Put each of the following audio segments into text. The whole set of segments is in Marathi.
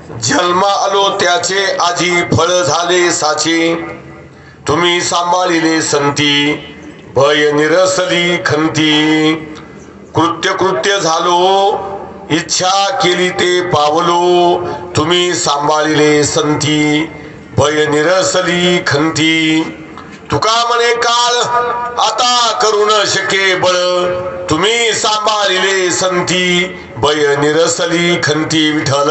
जन्मा आलो त्याचे आजी फळ झाले साचे, तुम्ही सांभाळिले संती भय निरसली खंती. कृत्य कृत्य झालो इच्छा केली ते पावलो, तुम्ही सांभाळिले संती भय निरसली खंती. तुका म्हणे काळ आता करू न शके बळ, तुम्ही सांभाळिले संती भय निरसली खंती. विठ्ठल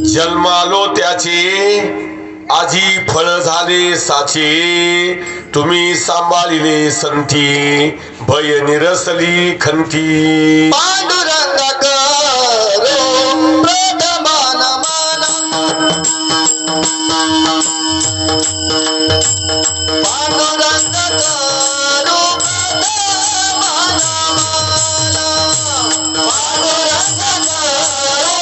जन्मालो त्याचे आजी फळ झाले साचे, तुम्ही सांभाळिले संती भय निरसली खंती. पांडुरंगा करो प्रथमान माना, पांडुरंगा करो प्रथमान माना, पांडुरंगा करो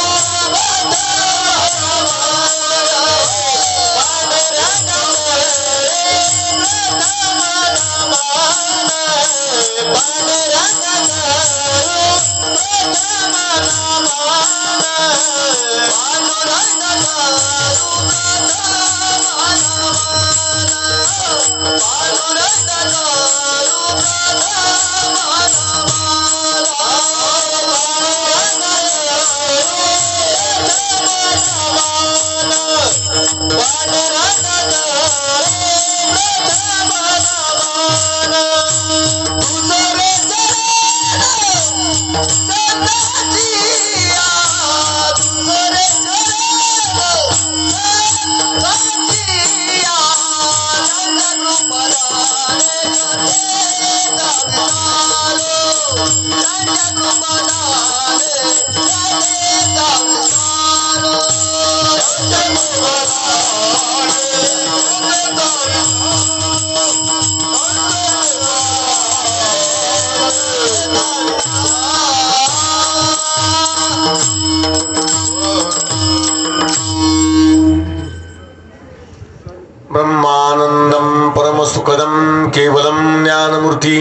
ब्रह्मानंदं परमसुखदं केवलं ज्ञानमूर्ती,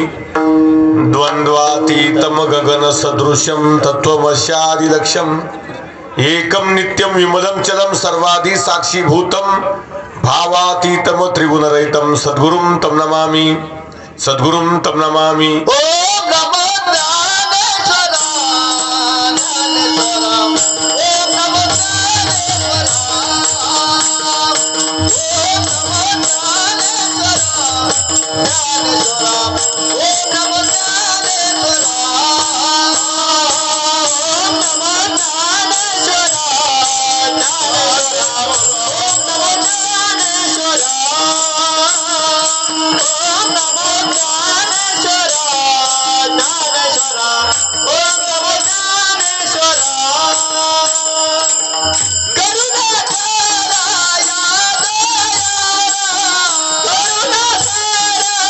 द्वंद्वातीतं गगन सदृशं तत्त्वमस्यादिलक्ष्यम्, एकं नित्यं विमलं चलं सर्वादि साक्षीभूतं, भावातीतं त्रिगुणरहितं सद्गुरुं तं नमामि, सद्गुरुं तं नमामि. ओम नमो ज्ञानेश्वरा, ज्ञानेश्वरा, ओम नमो ज्ञानेश्वरा, ओम नमो ज्ञानेश्वरा, ज्ञानेश्वरा, ओम नमो ज्ञानेश्वरा, ओम नमो ज्ञानेश्वरा, ज्ञानेश्वरा, ओम नमो ज्ञानेश्वरा, ओम नमो ज्ञानेश्वरा, ज्ञानेश्वरा, ओम नमो ज्ञानेश्वरा. करुणाकरा या दयाळा, करुणाकरा या दयाळा, करुणाकरा या दयाळा,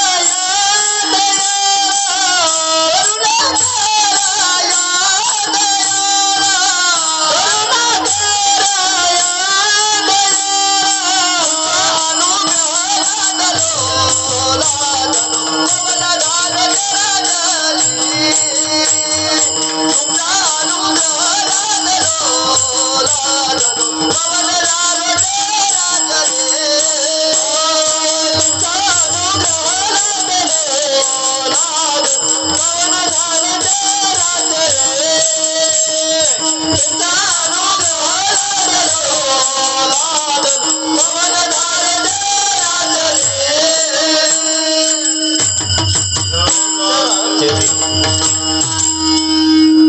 करुणाकरा या दयाळा.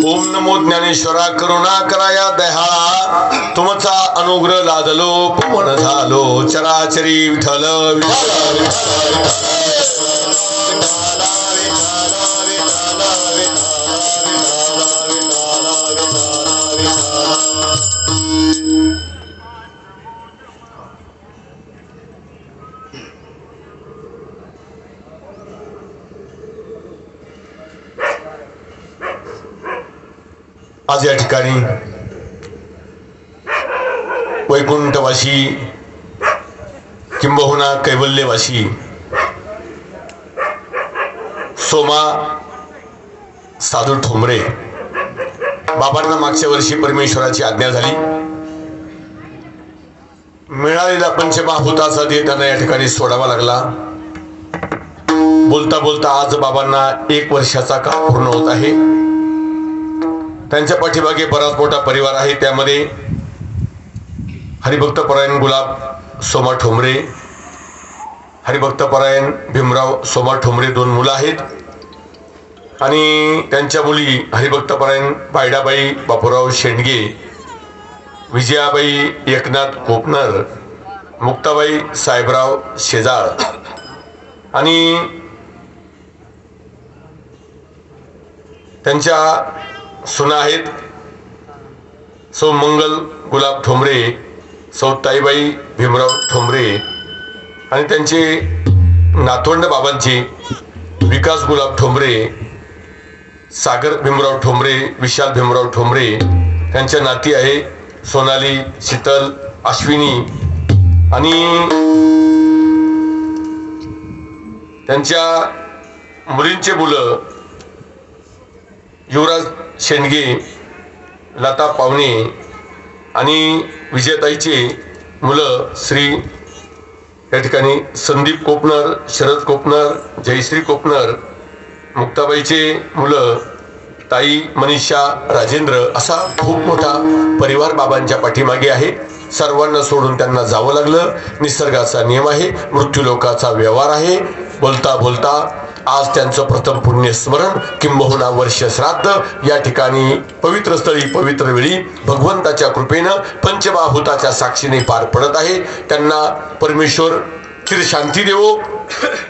ओम नमो ज्ञानेश्वरा करुणा कराया दयाळा, तुमचा अनुग्रह लादलो पवन झालो चराचरी. विठ्ठल विठ्ठल आज या ठिकाणी वैकुंठवासी किंबहुना कैवल्यवासी सोमा साधू ठोंबरे बाबांना मागच्या वर्षी परमेश्वराची आज्ञा झाली. मिळालेला पंचमहाभूताचा देह त्यांना या ठिकाणी सोडावा लागला. बोलता बोलता आज बाबांना 1 वर्षाचा काळ पूर्ण होत आहे. त्यांच्या पाठीमागे बराच मोठा परिवार आहे. त्यामध्ये हरिभक्तपरायण गुलाब सोमा ठोंबरे, हरिभक्तपरायण भीमराव सोमा ठोंबरे 2 मुलं आहेत आणि त्यांच्या मुली हरिभक्तपरायण पायडाबाई बापूराव शेंडगे, विजयाबाई एकनाथ कोपनर, मुक्ताबाई साहेबराव शेजाळ आणि त्यांच्या सुना आहेत सौ मंगल गुलाब ठोंबरे, सौ ताईबाई भीमराव ठोंबरे आणि त्यांचे नातवंड बाबांचे विकास गुलाब ठोंबरे, सागर भीमराव ठोंबरे, विशाल भीमराव ठोंबरे. त्यांच्या नाती आहे सोनाली, शीतल, अश्विनी आणि त्यांच्या मुलींचे मुलं युवराज शेंडगे, लता पावणे आणि विजयताईचे मुलं श्री या ठिकाणी संदीप कोपनर, शरद कोपनर, जयश्री कोपनर, मुक्ताबाईचे मुलं ताई मनीषा राजेंद्र. असा खूप मोठा परिवार बाबांच्या पाठीमागे आहे. सर्वांना सोडून त्यांना जावं लागलं. निसर्गाचा नियम आहे, मृत्यूलोकाचा व्यवहार आहे. बोलता बोलता आज त्यांचं प्रथम पुण्यस्मरण किंबहुना वर्ष श्राद्ध या ठिकाणी पवित्र स्थळी पवित्र वेळी भगवंताच्या कृपेनं पंचमहाभूताच्या साक्षीने पार पडत आहे. त्यांना परमेश्वर चिर शांती देवो,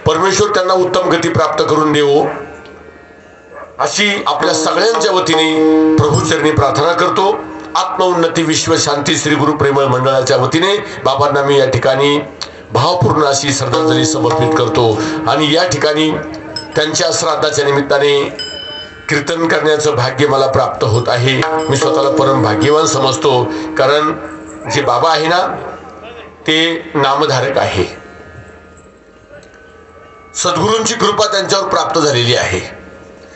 परमेश्वर त्यांना उत्तम गती प्राप्त करून देवो अशी आपल्या सगळ्यांच्या वतीने प्रभूचरणी प्रार्थना करतो. आत्मउन्नती विश्व शांती श्री गुरु प्रेमळ मंडळाच्या वतीने बाबांना मी या ठिकाणी भावपूर्ण अशी श्रद्धांजली समर्पित करतो आणि या ठिकाणी त्यांच्या श्राद्धाच्या निमित्ताने कीर्तन करण्याचं भाग्य मला प्राप्त होत आहे. मी स्वतःला परम भाग्यवान समजतो, कारण जे बाबा आहे ना ते नामधारक आहे. सद्गुरूंची कृपा त्यांच्यावर प्राप्त झालेली आहे.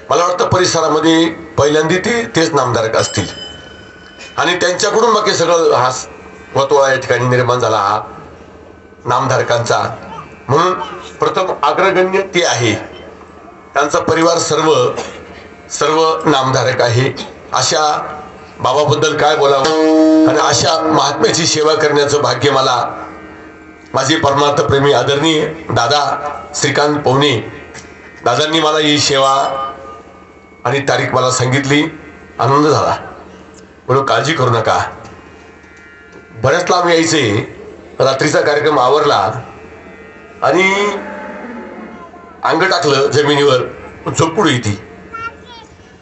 मला वाटतं परिसरामध्ये पहिल्यांदा तेच नामधारक असतील आणि त्यांच्याकडून मग हे सगळं हा वतोळा या ठिकाणी निर्माण झाला हा नामधारकांचा. म्हणून प्रथम अग्रगण्य ते आहे. त्यांचा परिवार सर्व नामधारक आहे. अशा बाबाबद्दल काय बोलावं आणि अशा महात्म्याची सेवा करण्याचं भाग्य मला माझे परमार्थ प्रेमी आदरणीय दादा श्रीकांत पवने दादांनी मला ही सेवा आणि तारीख मला सांगितली. आनंद झाला. म्हणून काळजी करू नका. बऱ्याच लांब यायचे. रात्रीचा कार्यक्रम आवरला आणि अंग टाकलं जमिनीवर, झोपूड येते.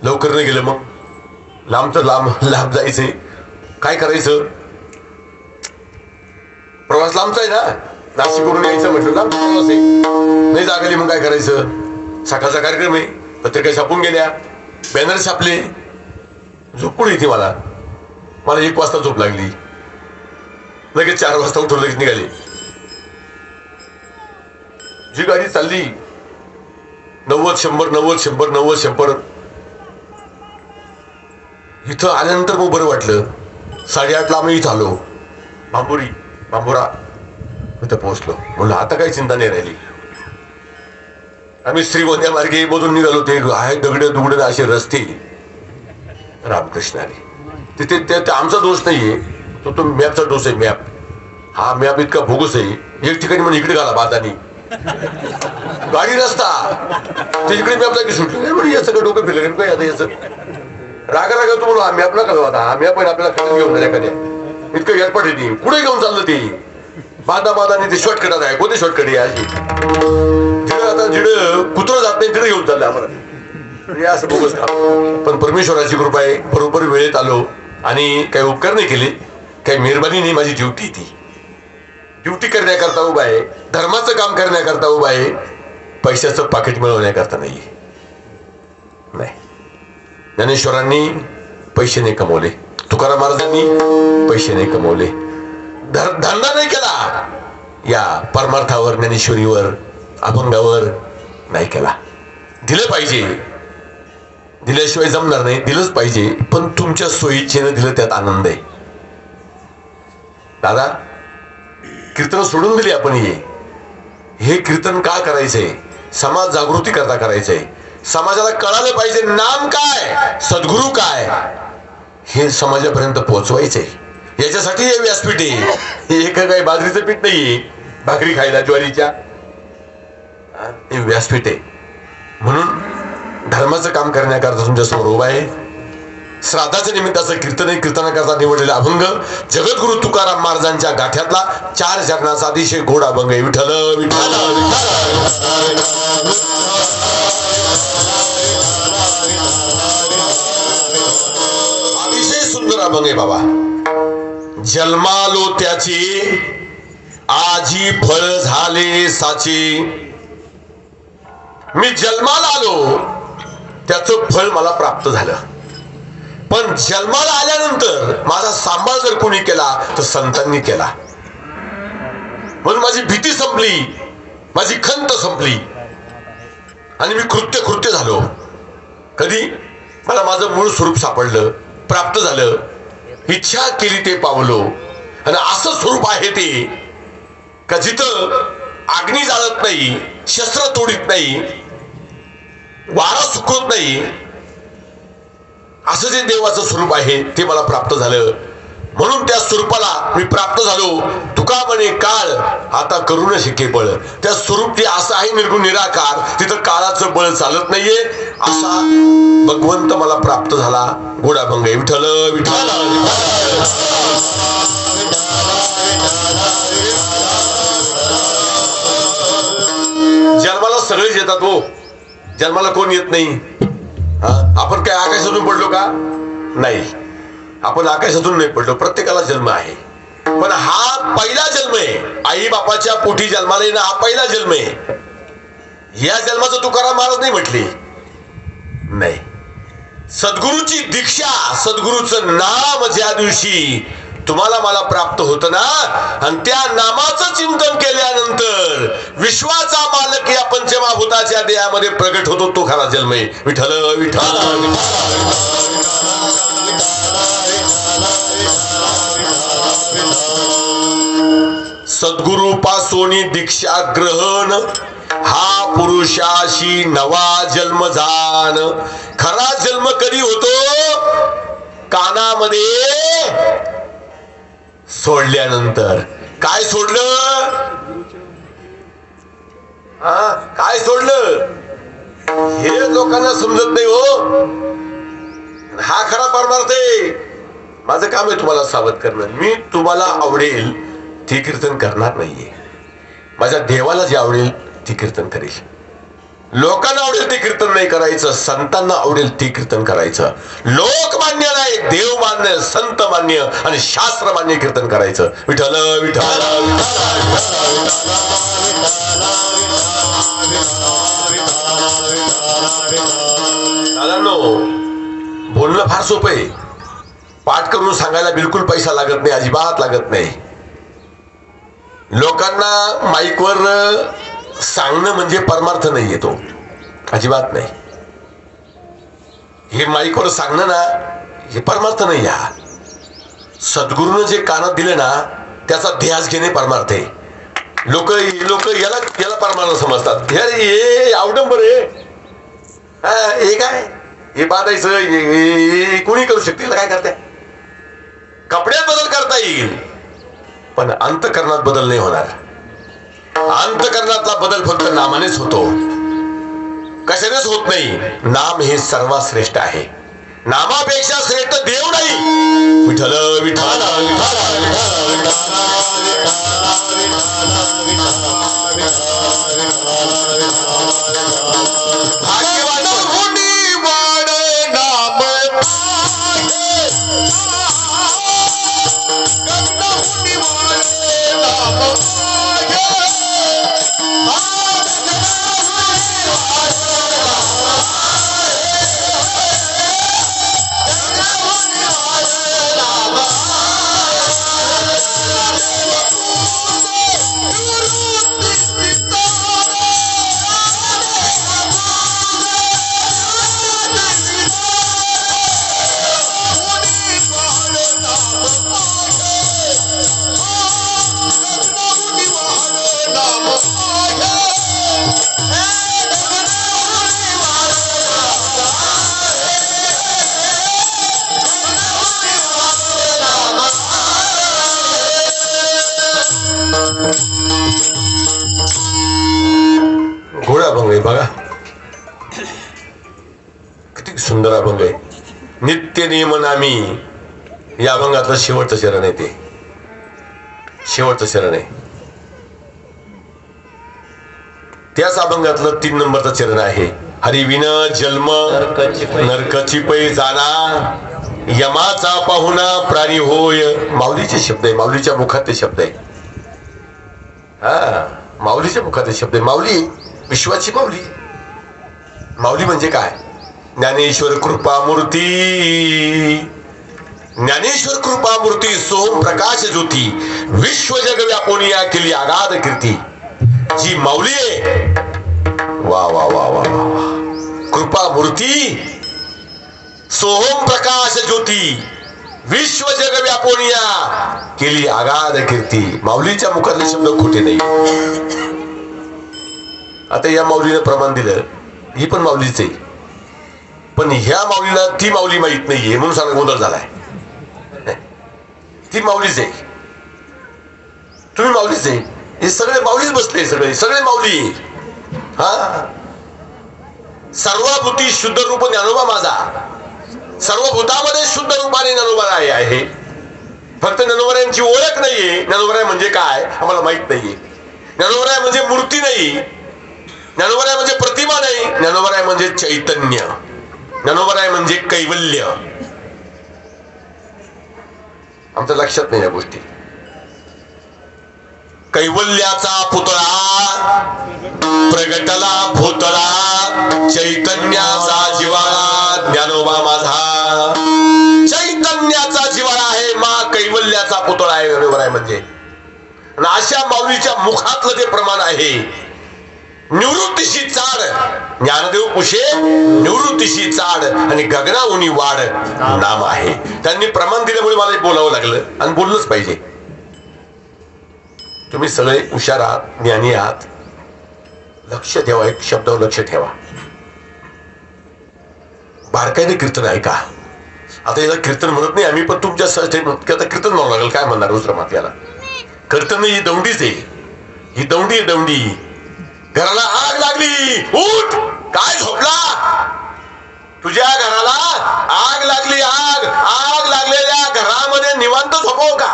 लवकर नाही गेलं. मग लांबचं लांब जायचंय. काय करायचं? प्रवास लांबचा आहे ना, नाशिकवरून यायचं म्हटलं लांब प्रवास आहे. नाही जागली मग काय करायचं? सकाळचा कार्यक्रम आहे. पत्रिका छापून गेल्या, बॅनर छापले. झोपूड येते मला. 1 वाजता झोप लागली. लगेच 4 वाजता उठून लगेच निघाले. जी गाडी चालली 90-100 इथं आल्यानंतर मग बरं वाटलं. 8:30ला आम्ही इथं आलो. बांबुरा इथं पोहोचलो. म्हणलं आता काही चिंता नाही राहिली. आम्ही श्रीगोंद्या मार्गे मधून निघालो. ते आहे दगड असे रस्ते. रामकृष्णाने तिथे आमचा दोष नाहीये, तो मॅपचा दोष आहे. मॅप हा मॅप इतका बोगस आहे. एक ठिकाणी म्हणजे इकडे घाला बादानी गाडी रस्ता तिकडे मॅपला की सुटली म्हणजे याचं का डोकं फिरलं काय आता याचं रागा तू म्हणून हा मॅप नका आता. हा मॅप पण आपल्याला खरंच घेऊन जाईल एखाद्या. इतकं एअरपोर्ट येते. पुढे घेऊन चाललं ते बादाने ते शॉर्टकटात आहे. कोणते शॉर्टकट आहे अशी जिडं कुत्रं जात नाही तिकडे घेऊन चाललं आम्हाला. असं बोगस काम. पण परमेश्वराची कृपा आहे. बरोबर वेळेत आलो आणि काही उपकार नाही केले, काही मेहरबानी नाही. माझी ड्युटी करण्याकरता उभा आहे. धर्माचं काम करण्याकरता उभा आहे. पैशाचं पाकिट मिळवण्याकरता नाही. ज्ञानेश्वरांनी पैसे नाही कमवले, तुकाराम महाराजांनी पैसे नाही कमवले, धंदा नाही केला. या परमार्थावर, ज्ञानेश्वरीवर, अभंगावर नाही केला. दिलं पाहिजे, दिल्याशिवाय जमणार नाही, दिलंच पाहिजे, पण तुमच्या सोयीच्छेनं दिलं त्यात आनंद आहे. दादा, कीर्तन सोडून दिली आपण. हे कीर्तन का करायचंय? समाज जागृती करता करायचंय. समाजाला कळालं पाहिजे नाम काय, सद्गुरू काय, हे समाजापर्यंत पोहोचवायचंय. याच्यासाठी हे व्यासपीठ आहे. हे काही बाजरीचं पीठ नाहीये भाकरी खायला ज्वारीच्या, हे व्यासपीठ आहे. म्हणून धर्माचं काम करण्याकरता तुमच्या समोर उभा आहे. श्राद्धाच्या निमित्ताचं कीर्तन आहे. कीर्तनाकरता निवडलेला अभंग जगद्गुरु तुकाराम महाराजांच्या गाठ्यातला 4 चरणाचा अतिशय गोड अभंग आहे. विठ्ठल विठ्ठल अतिशय सुंदर अभंग आहे बाबा. जन्मालो त्याचे आजी फळ झाले साचे. मी जन्माला आलो, त्याचं फळ मला प्राप्त झालं. पण जन्माला आल्यानंतर माझा सांभाळ जर कोणी केला तर संतांनी केला. म्हणून माझी भीती संपली, माझी खंत संपली आणि मी कृत्य झालो. कधी मला माझं मूळ स्वरूप सापडलं, प्राप्त झालं, इच्छा केली ते पावलो. आणि असं स्वरूप आहे ते का जिथं अग्नी जाळत नाही, शस्त्र तोडीत नाही, वारा सुकवत नाही, असं जे देवाचं स्वरूप आहे ते मला प्राप्त झालं. म्हणून त्या स्वरूपाला मी प्राप्त झालो. तुका म्हणे काळ आता करू न शिके बळ. त्या स्वरूप ते असं आहे निर्गुण निराकार, तिथं काळाचं बळ चालत नाहीये. असा भगवंत मला प्राप्त झाला. गोड अभंग आहे. विठ्ठल विठ्ठल जन्माला सगळेच येतात हो, जन्माला कोण येत नाही. आपण काय आकाशातून पडलो का? नाही, आपण आकाशातून नाही पडलो. प्रत्येकाला जन्म आहे, पण हा पहिला जन्म आहे. आई बापाच्या पोटी जन्माला येणं हा पहिला जन्म आहे. या जन्माचं तुकाराम महाराज नाही म्हटले. नाही, सद्गुरूची दीक्षा, सद्गुरूचं नाम ज्या दिवशी तुम्हाला मला प्राप्त होतं ना, आणि त्या नामाचं चिंतन केल्यानंतर विश्वाचा मालक या पंचमहाभूताच्या देहामध्ये प्रगट होतो, तो खरा जन्म आहे. विठ्ठल विठ्ठल सद्गुरु पासोनी दीक्षा ग्रहण, हा पुरुषाशी नवा जन्म जाण. खरा जन्म कधी होतो? कानामध्ये सोडल्यानंतर. काय सोडलं? काय सोडलं? हे लोकांना समजत नाही हो. हा खरा परमार्थ आहे. माझं काम आहे तुम्हाला सावध करणं. मी तुम्हाला आवडेल ते कीर्तन करणार नाहीये. माझ्या देवाला जे आवडेल ते कीर्तन करेल. लोकांना आवडेल ते कीर्तन नाही करायचं, संतांना आवडेल ते कीर्तन करायचं. लोकमान्य नाही, देव मान्य, संत मान्य आणि शास्त्र मान्य कीर्तन करायचं. विठ्ठल विठ्ठल दादांनो, बोलणं फार सोपं आहे. पाठ करून सांगायला बिलकुल पैसा लागत नाही, अजिबात लागत नाही. लोकांना माईकवर सांगणं म्हणजे परमार्थ नाही येतो, अजिबात नाही. हे माईकवर सांगणं ना, हे परमार्थ नाही. हा सद्गुरूनं जे कानात दिले ना, त्याचा ध्यास घेणे परमार्थ आहे. लोक याला परमार्थ समजतात. हे अवडंबर आहे. हे काय, हे बांधायचं कोणी करू शकते. काय करते? कपड्यात बदल करता येईल, पण अंतकरणात बदल नाही होणार. अंतकरणातला बदल फक्त नामानेच होतो, कशानेच होत नाही. नाम हे सर्वात श्रेष्ठ आहे. नामापेक्षा श्रेष्ठ देव नाही. विठ्ठल विठ्ठल भाग्यवान हुनी वाड नाम गोड अभंग आहे बघा, किती सुंदर अभंग आहे. नित्य नियमनामी या अभंगातलं शेवटचं चरण आहे, ते शेवटचं चरण आहे. त्याच अभंगातलं 3 नंबरचं चरण आहे. हरिविन जन्म नरकची पै जाना, यमाचा पाहुणा प्राणी होय. माऊलीचे शब्द आहे, माऊलीच्या मुखात ते शब्द आहे. हा, माऊलीच्या मुखात ते शब्द आहे. माऊली विश्वाची माऊली. माऊली म्हणजे काय? ज्ञानेश्वर कृपा मूर्ती, ज्ञानेश्वर कृपा मूर्ती, सोम प्रकाश ज्योती, विश्व जग व्यापोनिया केली आगाध कीर्ती. जी माऊली आहे, वा वा वा वा वा, कृपा मूर्ती, सोहम प्रकाश ज्योती, विश्व जग व्यापोनिया केली आगाध कीर्ती. माऊलीच्या मुखातले शब्द खोटे नाही. आता या माऊलीनं प्रमाण दिलं, ही पण माऊलीच आहे, पण ह्या माऊलीला ती माऊली माहित नाहीये म्हणून सांगा गोंधळ झालाय. ती माऊलीच आहे, तुम्ही माऊलीच आहे, हे सगळे माऊलीच बसले, सगळे सगळे माऊली. हा, सर्वभूती शुद्ध रूप ज्ञानोबा माझा, सर्वभूतामध्ये शुद्ध रूपाने ज्ञानोबा आहे. फक्त ज्ञानोबरायांची ओळख नाहीये. ज्ञानोबराय म्हणजे काय आम्हाला माहित नाहीये. ज्ञानोबराय म्हणजे मूर्ती नाही, ज्ञानोबराय म्हणजे प्रतिमा नाही, ज्ञानोबराय म्हणजे चैतन्य, ज्ञानोबराय म्हणजे कैवल्य. आमच्या लक्षात नाही या गोष्टी. कैवल्याचा पुतळा प्रगटला भूतळा, चैतन्याचा जिवाळा ज्ञानोबा माझा. चैतन्याचा जिवाळा आहे मा, कैवल्याचा पुतळा आहे ज्ञानोबराय म्हणजे. आणि अशा माऊलीच्या मुखातलं ते प्रमाण आहे. निवृत्तीशी चाड, ज्ञानदेव कुशे निवृत्तीशी चाड, आणि गगनाउनी वाढ नाम आहे. त्यांनी प्रमाण दिल्यामुळे मला बोलावं लागलं, आणि बोललंच पाहिजे. तुम्ही सगळे हुशार आहात, ज्ञानी आहात, लक्ष ठेवा, एक शब्दावर लक्ष ठेवा. बारकाईने कीर्तन ऐका. आता याला कीर्तन म्हणत नाही आम्ही, पण तुमच्या आता कीर्तन म्हणावं लागेल. काय म्हणणार दुसरं मात याला? कीर्तन ही दौंडीच आहे, ही दौंडी आहे, दौंडी. घराला आग लागली, उठ. काय झोपला? तुझ्या घराला आग लागली, आग. आग लागलेल्या घरामध्ये निवांत झोपव का?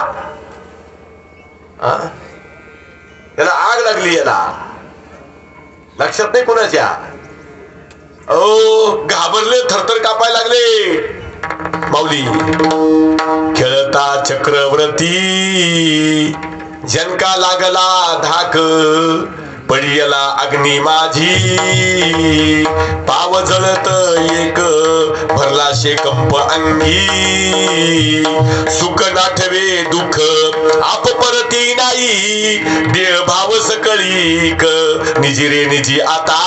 याला आग लागली, याला लक्षात नाही कोणाच्या. ओ घाबरले, थरथर कापायला लागले. माऊली खेळता चक्रवर्ती, जनका लागला धाक, पडियला अग्नी माझी, पाव जळत एक, भरला शेकंप अंगी. सुख नाठवे दुःख आप परती नाही, देह भाव सकळीक निजी रे निजी आता,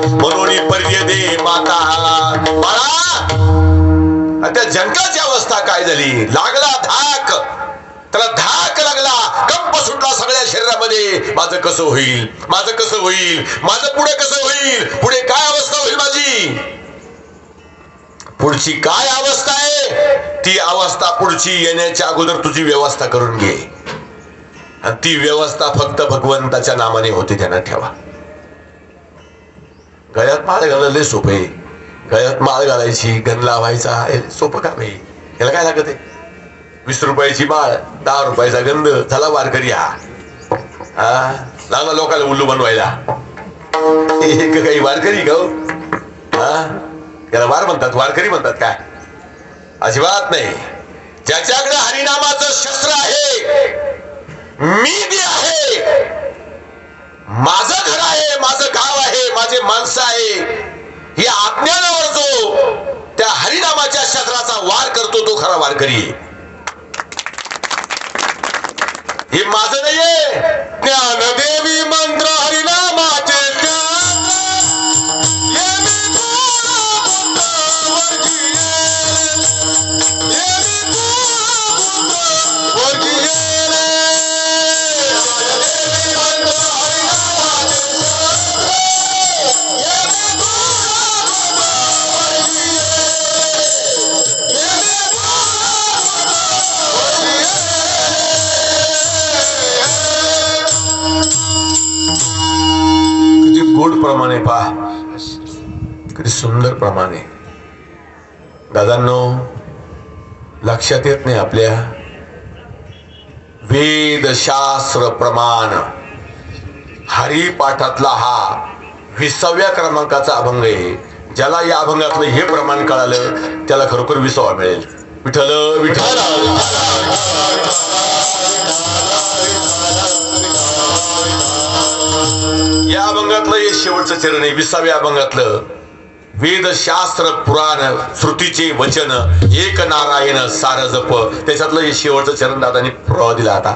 म्हणून पर्य दे माता. बाळा, त्या जनकाची अवस्था काय झाली? लागला धाक, त्याला धाक लागला, कंप सुटला सगळ्या शरीरामध्ये. माझं कसं होईल, माझं कसं होईल, माझं पुढे कसं होईल, पुढे काय अवस्था होईल माझी, पुढची काय अवस्था आहे, ती अवस्था पुढची येण्याच्या अगोदर तुझी व्यवस्था करून घे. आणि ती व्यवस्था फक्त भगवंताच्या नामाने होते, ध्यानात ठेवा. गळ्यात माळ घालणं लय सोपं आहे. गळ्यात माळ घालायची, गण लावायचा, सोपं काम आहे. याला काय लागत आहे? 20 रुपयाची माळ, 10 रुपयाचा गंध, झाला वारकरी. हा लागला लोकांना उल्लू बनवायला. काही वारकरी का? त्याला वार म्हणतात, वारकरी म्हणतात काय? अजिबात नाही. ज्याच्याकडे हरिनामाचं शस्त्र आहे, मी बी आहे, माझं घर आहे, माझं गाव आहे, माझे माणसं आहे, या आज्ञानावर जो त्या हरिनामाच्या शस्त्राचा वार करतो तो खरा वारकरी आहे. हे माझं नाहीये. ज्ञानदेवी मंत्र हरिनामाचे किती गोड प्रमाणे पहा, किती सुंदर प्रमाणे. दादांनो, लक्षात येत नाही आपल्या वेद शास्त्र प्रमाण हरिपाठातला हा 20व्या क्रमांकाचा अभंग आहे. ज्याला या अभंगातलं हे प्रमाण कळालं त्याला खरोखर 20वा मिळेल. विठ्ठल विठ्ठल. या अभंगातलं हे शेवटचं चरण आहे. 20व्या अभंगातलं वेद शास्त्र पुराण श्रुतीचे वचन एक नारायण सार जप, त्याच्यातलं हे शेवटचं चरण दादांनी पुरावा दिला. आता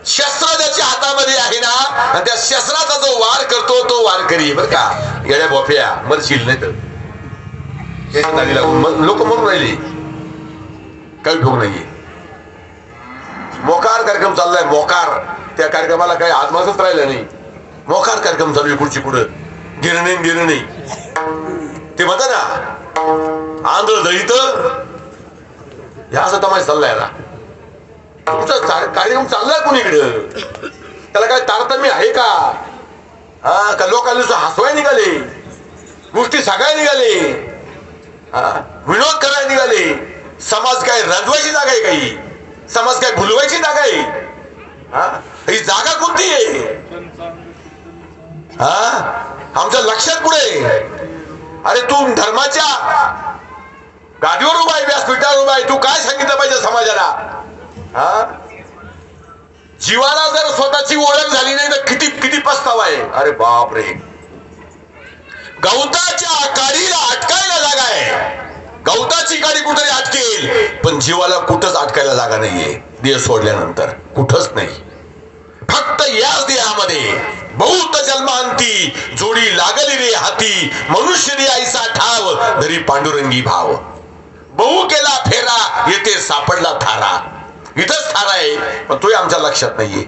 शस्त्र ज्याच्या हातामध्ये आहे ना, आणि त्या शस्त्राचा जो वार करतो तो वारकरी बर का. येड्या बोप्या मरशील नाही तर लोक मरून राहिले, काही ठोक नाहीये. मोकार कार्यक्रम चाललाय, मोकार. त्या कार्यक्रमाला काही आत्मासच राहिलं नाही. मोकार कार्यक्रम चालू आहे कुठची कुठं, गिरणे ते म्हणता ना आंध्र दळीत या असं तमाशा चाललाय. आता तुमचा कार्यक्रम चाललाय कोणीकडं, त्याला काय तारतम्य आहे का? हा का लोकांना हसवाय निघाले, गोष्टी सांगायला निघाले, विनोद करायला निघाले. समाज काय रंजवायची जागा आहे? काही समाज काय भुलवायची जागा आहे? ही जागा कोणती आहे? आमच्या लक्षात पुढे. अरे तू धर्माच्या गादीवर उभा आहे, व्यासपीठावर उभा आहे, तू काय सांगितलं पाहिजे समाजाला? जीवाला जर स्वतःची ओळख झाली नाही तर किती किती पस्तावा आहे. अरे बाप रे, गवताच्या काडीला अटकायला जागा आहे. गवताची काडी कुठेतरी अटकेल, पण जीवाला कुठंच अटकायला जागा नाहीये. देह सोडल्यानंतर कुठंच नाही. फक्त याच देहामध्ये बहुत जन्मांती जोडी लागली रे हाती, मनुष्य द्यायचा ठाव धरी पांडुरंगी भाव. बहु केला फेरा येते सापडला थारा. इथंच थारा आहे, पण तोही आमच्या लक्षात नाहीये.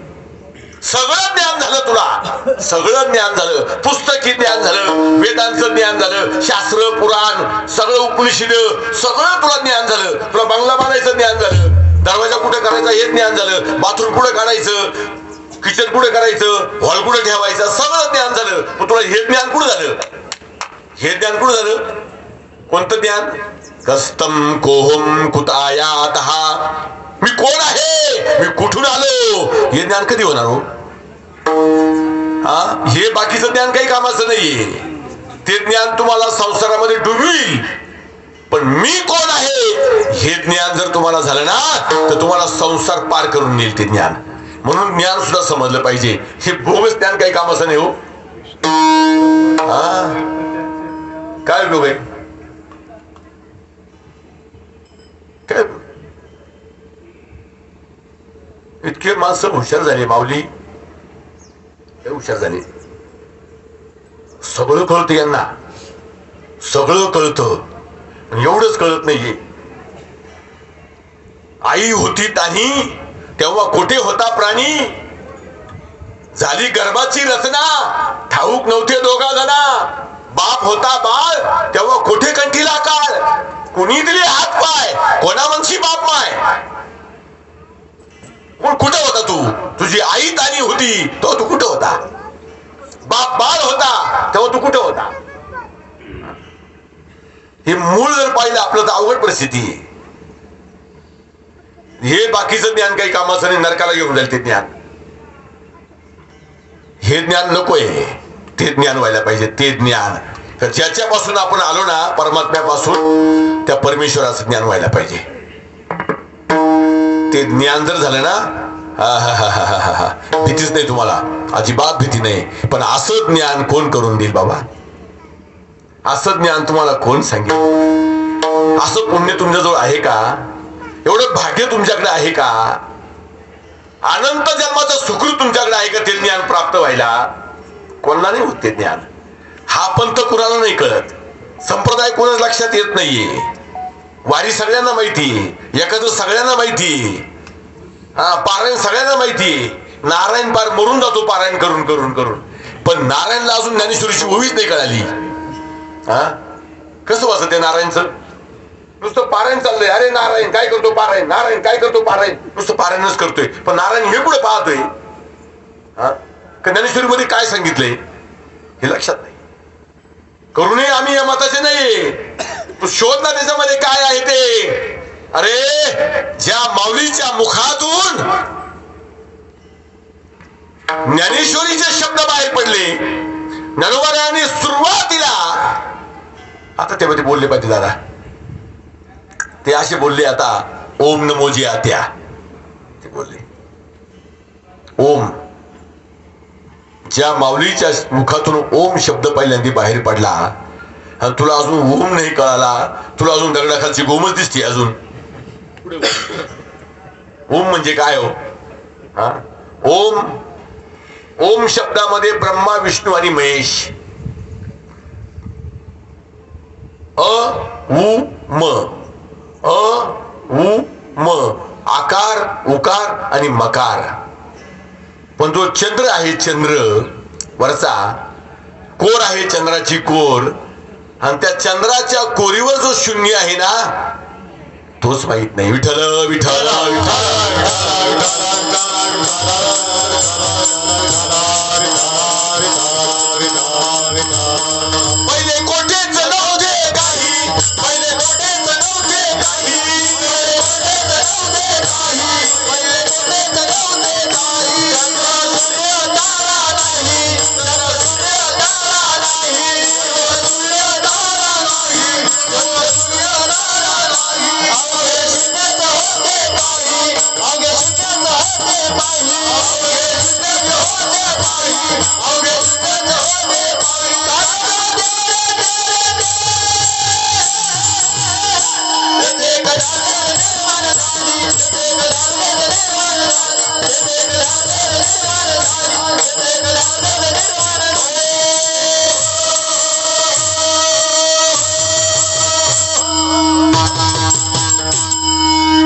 सगळं ज्ञान झालं तुला, सगळं ज्ञान झालं, पुस्तकी ज्ञान झालं, वेदांचं ज्ञान झालं, शास्त्र पुराण सगळं, उपनिषद सगळं तुला ज्ञान झालं. तुला बंगला बांधायचं ज्ञान झालं, दरवाजा कुठे करायचा हे ज्ञान झालं, बाथरूम कुठे काढायचं, किचन कुठे करायचं, हॉल कुठे ठेवायचं, सगळं ज्ञान झालं. पण तुला हे ज्ञान कुठं झालं? हे ज्ञान कुठं झालं? कोणतं ज्ञान? कस्तम कोहम कुत आयात, मी कोण आहे, मी कुठून आलो, हे ज्ञान कधी होणार हो? हे बाकीचं ज्ञान काही कामाचं नाहीये. ते ज्ञान तुम्हाला संसारामध्ये डुबविल. पण मी कोण आहे हे ज्ञान जर तुम्हाला झालं ना, तर तुम्हाला संसार पार करून नेईल ते ज्ञान. म्हणून ज्ञान सुद्धा समजलं पाहिजे. हे बोगस ज्ञान काही कामाचं नाही हो. काय उपयोग आहे? काय इतके माणसं हुशार झाले, माऊली हुशार झाले. सगळं कळतं यांना, सगळं कळतं. एवढंच कळत नाहीये, आई होती तानी तेव्हा कुठे होता प्राणी, झाली गर्भाची रचना ठाऊक नव्हते दोघा जना, बाप होता बाळ तेव्हा कुठे कंठीला काळ, कुणी दिले हात पाय कोणा म्हणशी बाप माय. कोण कुठं होता तू? तुझी आई तानी होती तेव्हा तू कुठं होता? बाप बाळ होता तेव्हा तू कुठं होता? हे मूळ जर पाहिलं आपलं तर अवघड परिस्थिती आहे. हे बाकीचं ज्ञान काही कामाचं नाही, नरकाला घेऊन जाईल ते ज्ञान. हे ज्ञान नकोय, ते ज्ञान व्हायला पाहिजे. ते ज्ञान तर ज्याच्यापासून आपण आलो ना, परमात्म्यापासून, त्या परमेश्वराचं ज्ञान व्हायला पाहिजे. ते ज्ञान जर झालं ना, भीतीच नाही तुम्हाला, अजिबात भीती नाही. पण असं ज्ञान कोण करून देईल बाबा? असं ज्ञान तुम्हाला कोण सांगेल? असं पुण्य तुमच्याजवळ आहे का? एवढं भाग्य तुमच्याकडे आहे का? अनंत जन्माचं सुकृत तुमच्याकडे आहे का ते ज्ञान प्राप्त व्हायला? कोणाला नाही होत ते ज्ञान. हा पंथ कुणाला नाही कळत, संप्रदाय कोणाच लक्षात येत नाहीये. वारी सगळ्यांना माहिती, एखादं सगळ्यांना माहिती, पारायण सगळ्यांना माहिती. नारायण पार मरून जातो पारायण करून करून करून, पण नारायणला अजून ज्ञानेश्वरीची ओवीच नाही कळाली. कसं वाचत ते नारायणचं? नुसतं पारायण चाललंय, अरे नारायण काय करतो पारायण, नारायण काय करतो पारायण, नुसतं पारायणच करतोय. पण नारायण हे कुठे पाहतोय? ज्ञानेश्वरीमध्ये काय सांगितलंय हे लक्षात नाही. करुणे आम्ही या मताचे नाही, तू शोध ना त्याच्यामध्ये काय आहे ते. अरे ज्या माऊलीच्या मुखातून ज्ञानेश्वरीचे शब्द बाहेर पडले, ज्ञानोबाने सुरुवातीला, आता त्यामध्ये बोलले पाहिजे दादा, ते असे बोलले, आता ओम नमोजी आत्या ते बोलले. ओम, ज्या माऊलीच्या मुखातून ओम शब्द पहिल्यांदा बाहेर पडला, आणि तुला अजून ओम नाही कळाला, तुला अजून दगडाखालची गोमच दिसते अजून. ओम म्हणजे काय हो? हा, ओम, ओम शब्दामध्ये ब्रह्मा, विष्णू आणि महेश. उ म, आकार, उकार आणि मकार. पण जो चंद्र आहे, चंद्र वरचा कोर आहे, चंद्राची कोर, आणि त्या चंद्राच्या कोरीवर जो शून्य आहे ना, तोच माहित नाही. विठ्ठल विठ्ठल पहिले कोठेच नव्हते काही, पहिले कोठेच नव्हते काही, पहिले कोठेच नव्हते काही. सूर्य तारा नाही, सूर्य तारा नाही, सूर्य तारा नाही, सूर्य तारा नाही. अवघे शून्यच होते काही, अवघे शून्यच होते काही, अवघे शून्यच होते काही, अवघे शून्यच होते काही.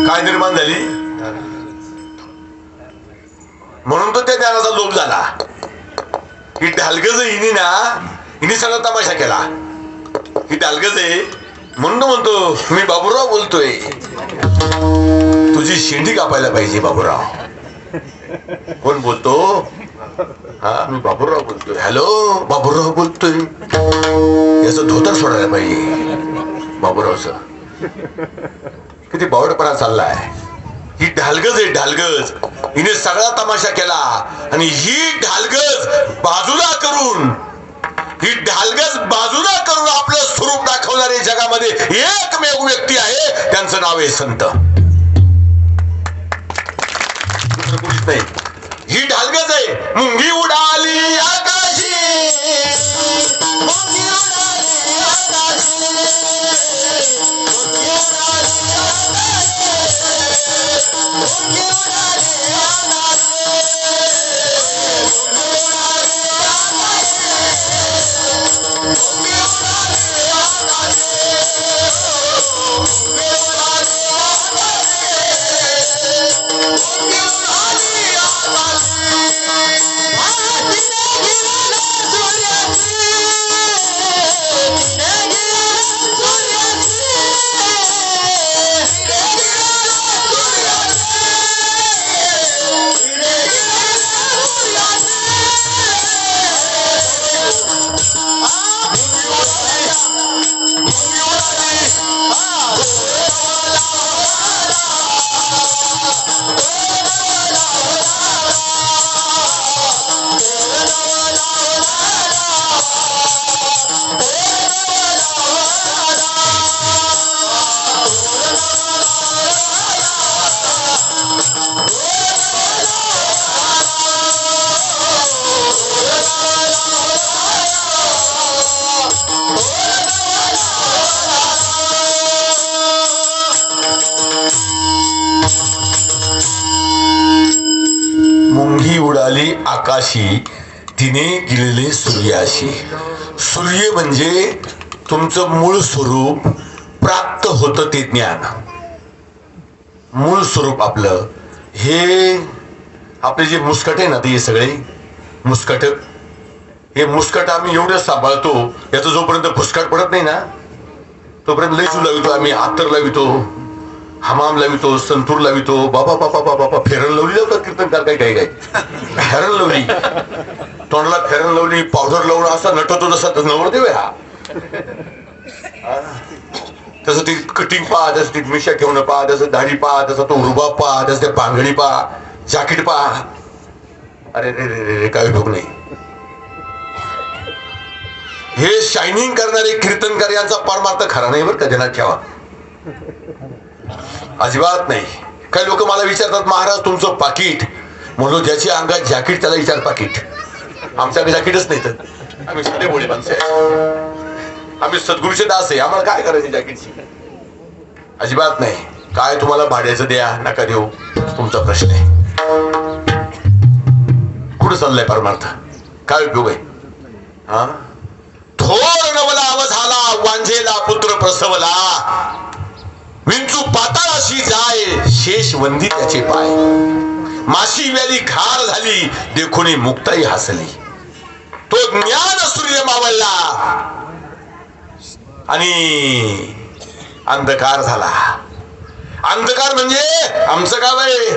काय निर्माण झाली? म्हणून तो त्या ज्ञानाचा लोभ झाला. ही ढालगज हिनी ना, हिने सगळा तमाशा केला. ही ढालगज आहे म्हणून म्हणतो मी बाबूराव बोलतोय. तुझी शेंडी कापायला पाहिजे बाबूराव. कोण बोलतो? हा, मी बाबूराव बोलतोय. हॅलो, बाबूराव बोलतोय. याचं धोतर सोडायला पाहिजे बाबूरावचं. किती बावडपणा चाललाय. ही ढालगज आहे, ढालगज. हिने सगळा तमाशा केला, आणि ही ढालगज बाजूला करून, ही ढालगज बाजूला करून आपलं स्वरूप दाखवणारे जगामध्ये एकमेव व्यक्ती आहे, त्यांचं नाव आहे संत. दुसरं कोणीच नाही. ही ढालगज आहे. मुंगी उडाली आकाशी, मुंगी उडाली आकाशी, मुंगी उडाली आकाशी, मुंगी उडाली आकाशी, मुंगी उडाली आकाशी, मुंगी उडाली आकाशी, मुंगी उडाली आकाशी, मुंगी उडाली मुंगी उडाली आकाशी, तिने गेलेले सूर्याशी. सूर्य म्हणजे तुमचं मूळ स्वरूप प्राप्त होतं ते ज्ञान. मूळ स्वरूप आपलं हे, आपले जे मुस्कट आहे ना, ते सगळे मुस्कट, हे मुस्कट आम्ही एवढं सांभाळतो, याचं जोपर्यंत फुसकाट पडत नाही ना, तोपर्यंत लय लावितो आम्ही, आत्तर लावितो, हमाम लावितो, संतूर लावितो, बाबा बाबा बाबा बाबा फेरन लवली लावतात कीर्तनकार. काय काय काय फेरन लवली, तोंडला फेरन लवली, पावडर लावून असा नटवतो जसा नवरदेव आहे हा. तसं ती कटिंग पहा, तसं ती मिशा ठेवणं पहा, तसं दाढी पहा, तसं तो रुबाब पहा, तसं ते पांगडी पहा, जॅकेट पहा. अरे रे रे रे काय उपयोग नाही. हे शायनिंग करणारे कीर्तनकार यांचा परमार्थ खरा नाही बरं का, ध्यानात ठेवा. अजिबात नाही. काही लोक मला विचारतात महाराज तुमचं पाकिट, म्हणलो ज्याच्या अंगात जॅकेट त्याला विचार पाकिट. आमच्याकडे जॅकेटच नाही तर आम्ही साधे बोळे माणसं आहे, आम्ही सद्गुरूचे दास आहे, आम्हाला काय करायचे जॅकेटची. अजिबात नाही. काय तुम्हाला भाड्याचं द्या नका देऊ तुमचा प्रश्न आहे. कुठं चाललाय परमार्थ, काय उपयोग आहे हा. थोर नवला अवधाला, वांझेला पुत्र प्रसवला, विंचू पाताळाशी जाय, शेष वंदी त्याचे पाय. माशी व्याली घार झाली, देखुनी मुक्ताई हसली. तो ज्ञान सूर्य मावळला आणि अंधकार झाला. अंधकार म्हणजे आमचं गाव आहे,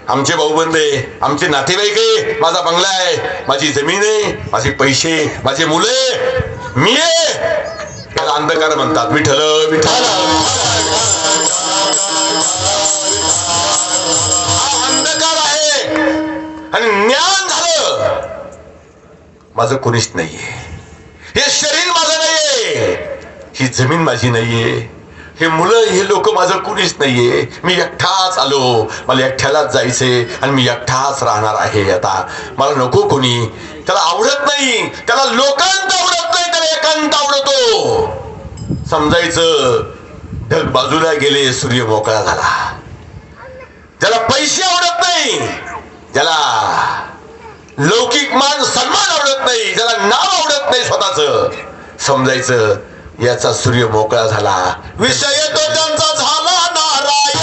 आमचे भाऊबंद आहे, आमचे नातेवाईक आहे, माझा बंगला आहे, माझी जमीन आहे, माझे पैसे, माझे मुले, मी आहे, त्याला अंधकार म्हणतात. विठ्ठल विठ्ठल अंधकार आहे. आणि ज्ञान झालं माझं कोणीच नाहीये, हे शरीर माझं नाहीये, ही जमीन माझी नाहीये, हे मुलं हे लोक माझं कुणीच नाहीये. मी एकटाच आलो, मला एकट्यालाच जायचंय आणि मी एकटाच राहणार आहे. आता मला नको कोणी, त्याला आवडत नाही, त्याला लोकांत आवडत नाही, त्याला एकांत आवडतो. समजायचं ढग बाजूला गेले, सूर्य मोकळा झाला. ज्याला पैसे आवडत नाही, ज्याला लौकिक मान सन्मान आवडत नाही, ज्याला नाव आवडत नाही स्वतःच, समजायचं याचा सूर्य मोकळा झाला. विषय तो त्यांचा झाला नारायण.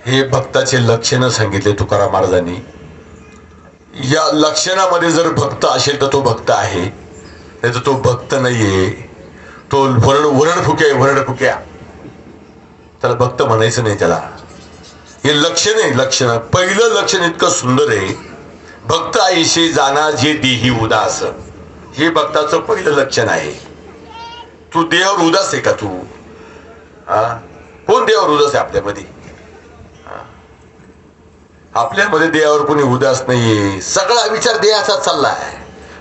हे भक्ताचे लक्षण सांगितले तुकाराम महाराजांनी. या लक्षणामध्ये जर भक्त असेल तर तो भक्त आहे, नाही तर तो भक्त नाहीये, तो वरडफुक्या आहे, वरडफुक्या, त्याला भक्त म्हणायचं नाही. त्याला हे लक्षण आहे. लक्षण पहिलं लक्षण इतकं सुंदर आहे, भक्त आईशे जाना जे देही उदास. हे भक्ताचं पहिलं लक्षण आहे. तू देहावर उदास आहे का? तू कोण देहावर उदास आहे आपल्यामध्ये? आपल्यामध्ये देहावर कोणी उदास नाहीये. सगळा विचार देहाचा चाललाय.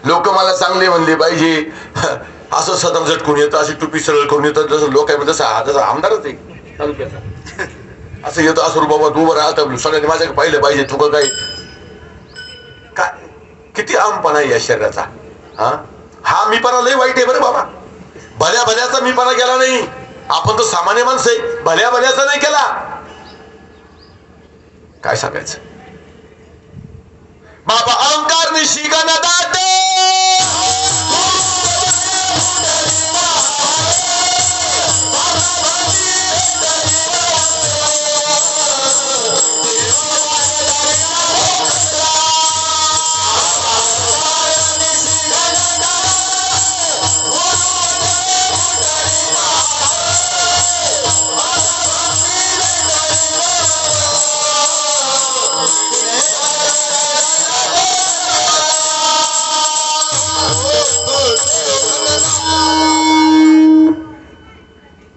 लोक मला चांगले म्हणले पाहिजे, असं सदम झटकून येतं, अशी टुपी सरळ करून येतं, जसं लोक आहे तसं आमदारच आहे तालुक्याचा, असं येतं, असं बाबा तू बरं आता सगळ्यांनी माझ्याकडे पाहिलं पाहिजे. तुका काय काय किती आमपणा आहे या शरीराचा. हा मीपणा लय वाईट आहे बरं बाबा. भल्या भल्याचा मीपणा केला नाही आपण, तर सामान्य माणसं आहे, भल्या भल्याचा नाही केला. काय सांगायचं बाबा. अहंकार निशिगन दाते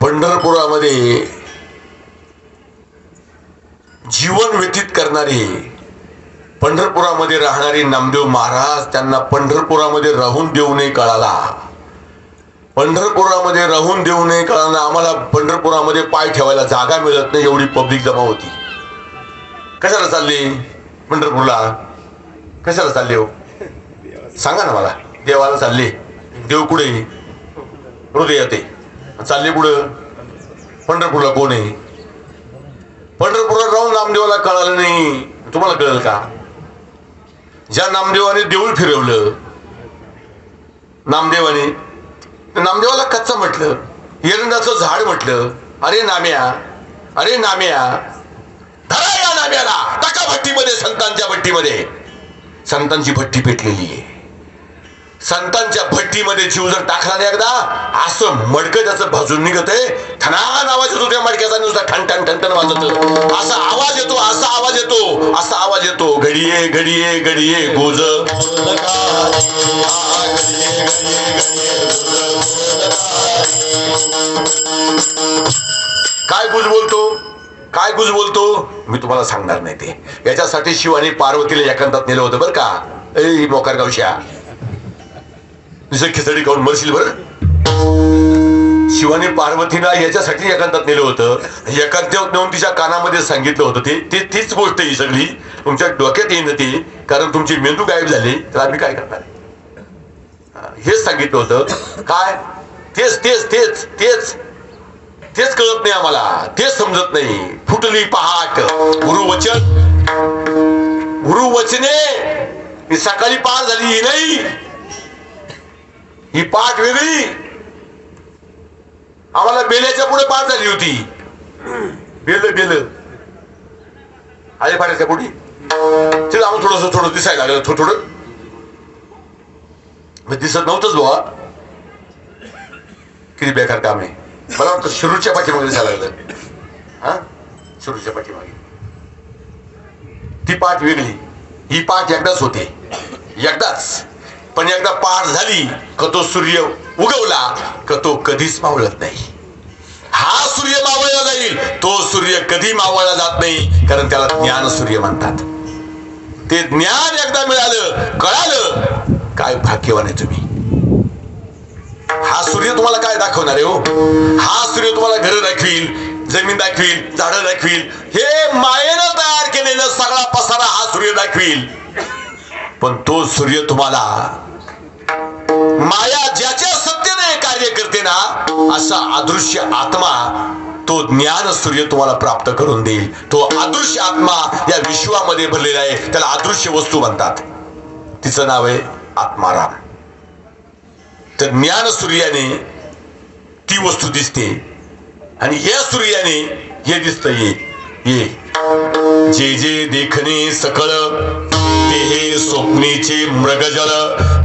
पंढरपुरामध्ये जीवन व्यतीत करणारे, पंढरपुरामध्ये राहणारे नामदेव महाराज, त्यांना पंढरपुरामध्ये राहून देऊ नये कळाला. पंढरपुरामध्ये राहून देऊ नये कळाला. आम्हाला पंढरपुरामध्ये पाय ठेवायला जागा मिळत नाही, एवढी पब्लिक जमा होती. कशाला चालले पंढरपूरला? कशाला चालले हो सांगा ना मला. देवाला चालले, देव कुठे? हृदयात आहे. चालले कुठं? पंढरपूरला. कोण आहे? पंढरपूरला राहून नामदेवाला कळालं नाही, तुम्हाला कळलं का? ज्या नामदेवाने देऊळ फिरवलं, नामदेवाला कच्चा म्हटलं, एरंडाचं झाड म्हटलं. अरे नाम्या, अरे नाम्या, धरा या नाम्याला, टाका भट्टीमध्ये, संतांच्या भट्टीमध्ये. संतांची भट्टी पेटलेली आहे. संतांच्या भट्टीमध्ये जीव जर टाकला नाही एकदा, असं मडकं त्याचं भाजून निघत आहे. ठणान आवाज येतो त्या मडक्याचा, नुसता ठण ठण ठण ठण वाजत. असा आवाज येतो, असा आवाज येतो, असा आवाज येतो. घडिये घडिये घडिये गोज. काय गुज बोलतो, काय गुज बोलतो मी तुम्हाला सांगणार नाही ते. याच्यासाठी शिवाने पार्वतीला एकांतात नेलं होतं बरं का. ए मोकार गावश्या, खिचडी खाऊन मरशील बरं. शिवाने पार्वतीला याच्यासाठी एकांतात नेलं होतं. एकांतात नेऊन तिच्या कानामध्ये सांगितलं होतं तीच गोष्ट ही सगळी तुमच्या डोक्यात येईन ती, कारण तुमची मेंदू गायब झाली तर आम्ही काय करणार? हेच सांगितलं होतं. काय? तेच तेच तेच तेच तेच कळत नाही आम्हाला, तेच समजत नाही. फुटली पहाट गुरुवचन, गुरुवचने ही सकाळी पार झाली, ही नाही, ही पाठ वेगळी. आम्हाला बेल्याच्या पुढे पाठ झाली होती. बेल आले पाण्याच्या पुढे तिला आम्हाला थोडं दिसायला लागलं. थोडं दिसत नव्हतंच बुवा. किती बेकार काम आहे. मला वाटतं शिरूरच्या पाठीमागे दिसायला लागलं. हा, शिरूरच्या पाठीमागे ती पाठ वेगळी, ही पाठ एकदाच होते, एकदाच. पण एकदा पाठ झाली का तो सूर्य उगवला का तो कधीच मावळत नाही. हा सूर्य मावळला जाईल, तो सूर्य कधी मावळला जात नाही, कारण त्याला ज्ञान सूर्य म्हणतात. ते ज्ञान एकदा मिळालं, कळालं, काय भाग्यवान आहे तुम्ही. हा सूर्य तुम्हाला काय दाखवणार आहे हो? हा सूर्य तुम्हाला घर दाखवील, जमीन दाखवील, झाडं दाखवील. हे मायेनं तयार केलेलं सगळा पसारा हा सूर्य दाखवील. पण तो सूर्य तुम्हाला माया ज्याच्या सत्तेने कार्य करते ना, असा अदृश्य आत्मा, तो ज्ञान सूर्य तुम्हाला प्राप्त करून देईल. तो अदृश्य आत्मा या विश्वामध्ये भरलेला आहे, त्याला अदृश्य वस्तू म्हणतात. तिचं नाव आहे आत्माराम. तर ज्ञान सूर्याने ती वस्तू दिसते, आणि या सूर्याने हे दिसतंय. ये जे जे देखणे सकळ ते हे स्वप्नीचे मृगजल,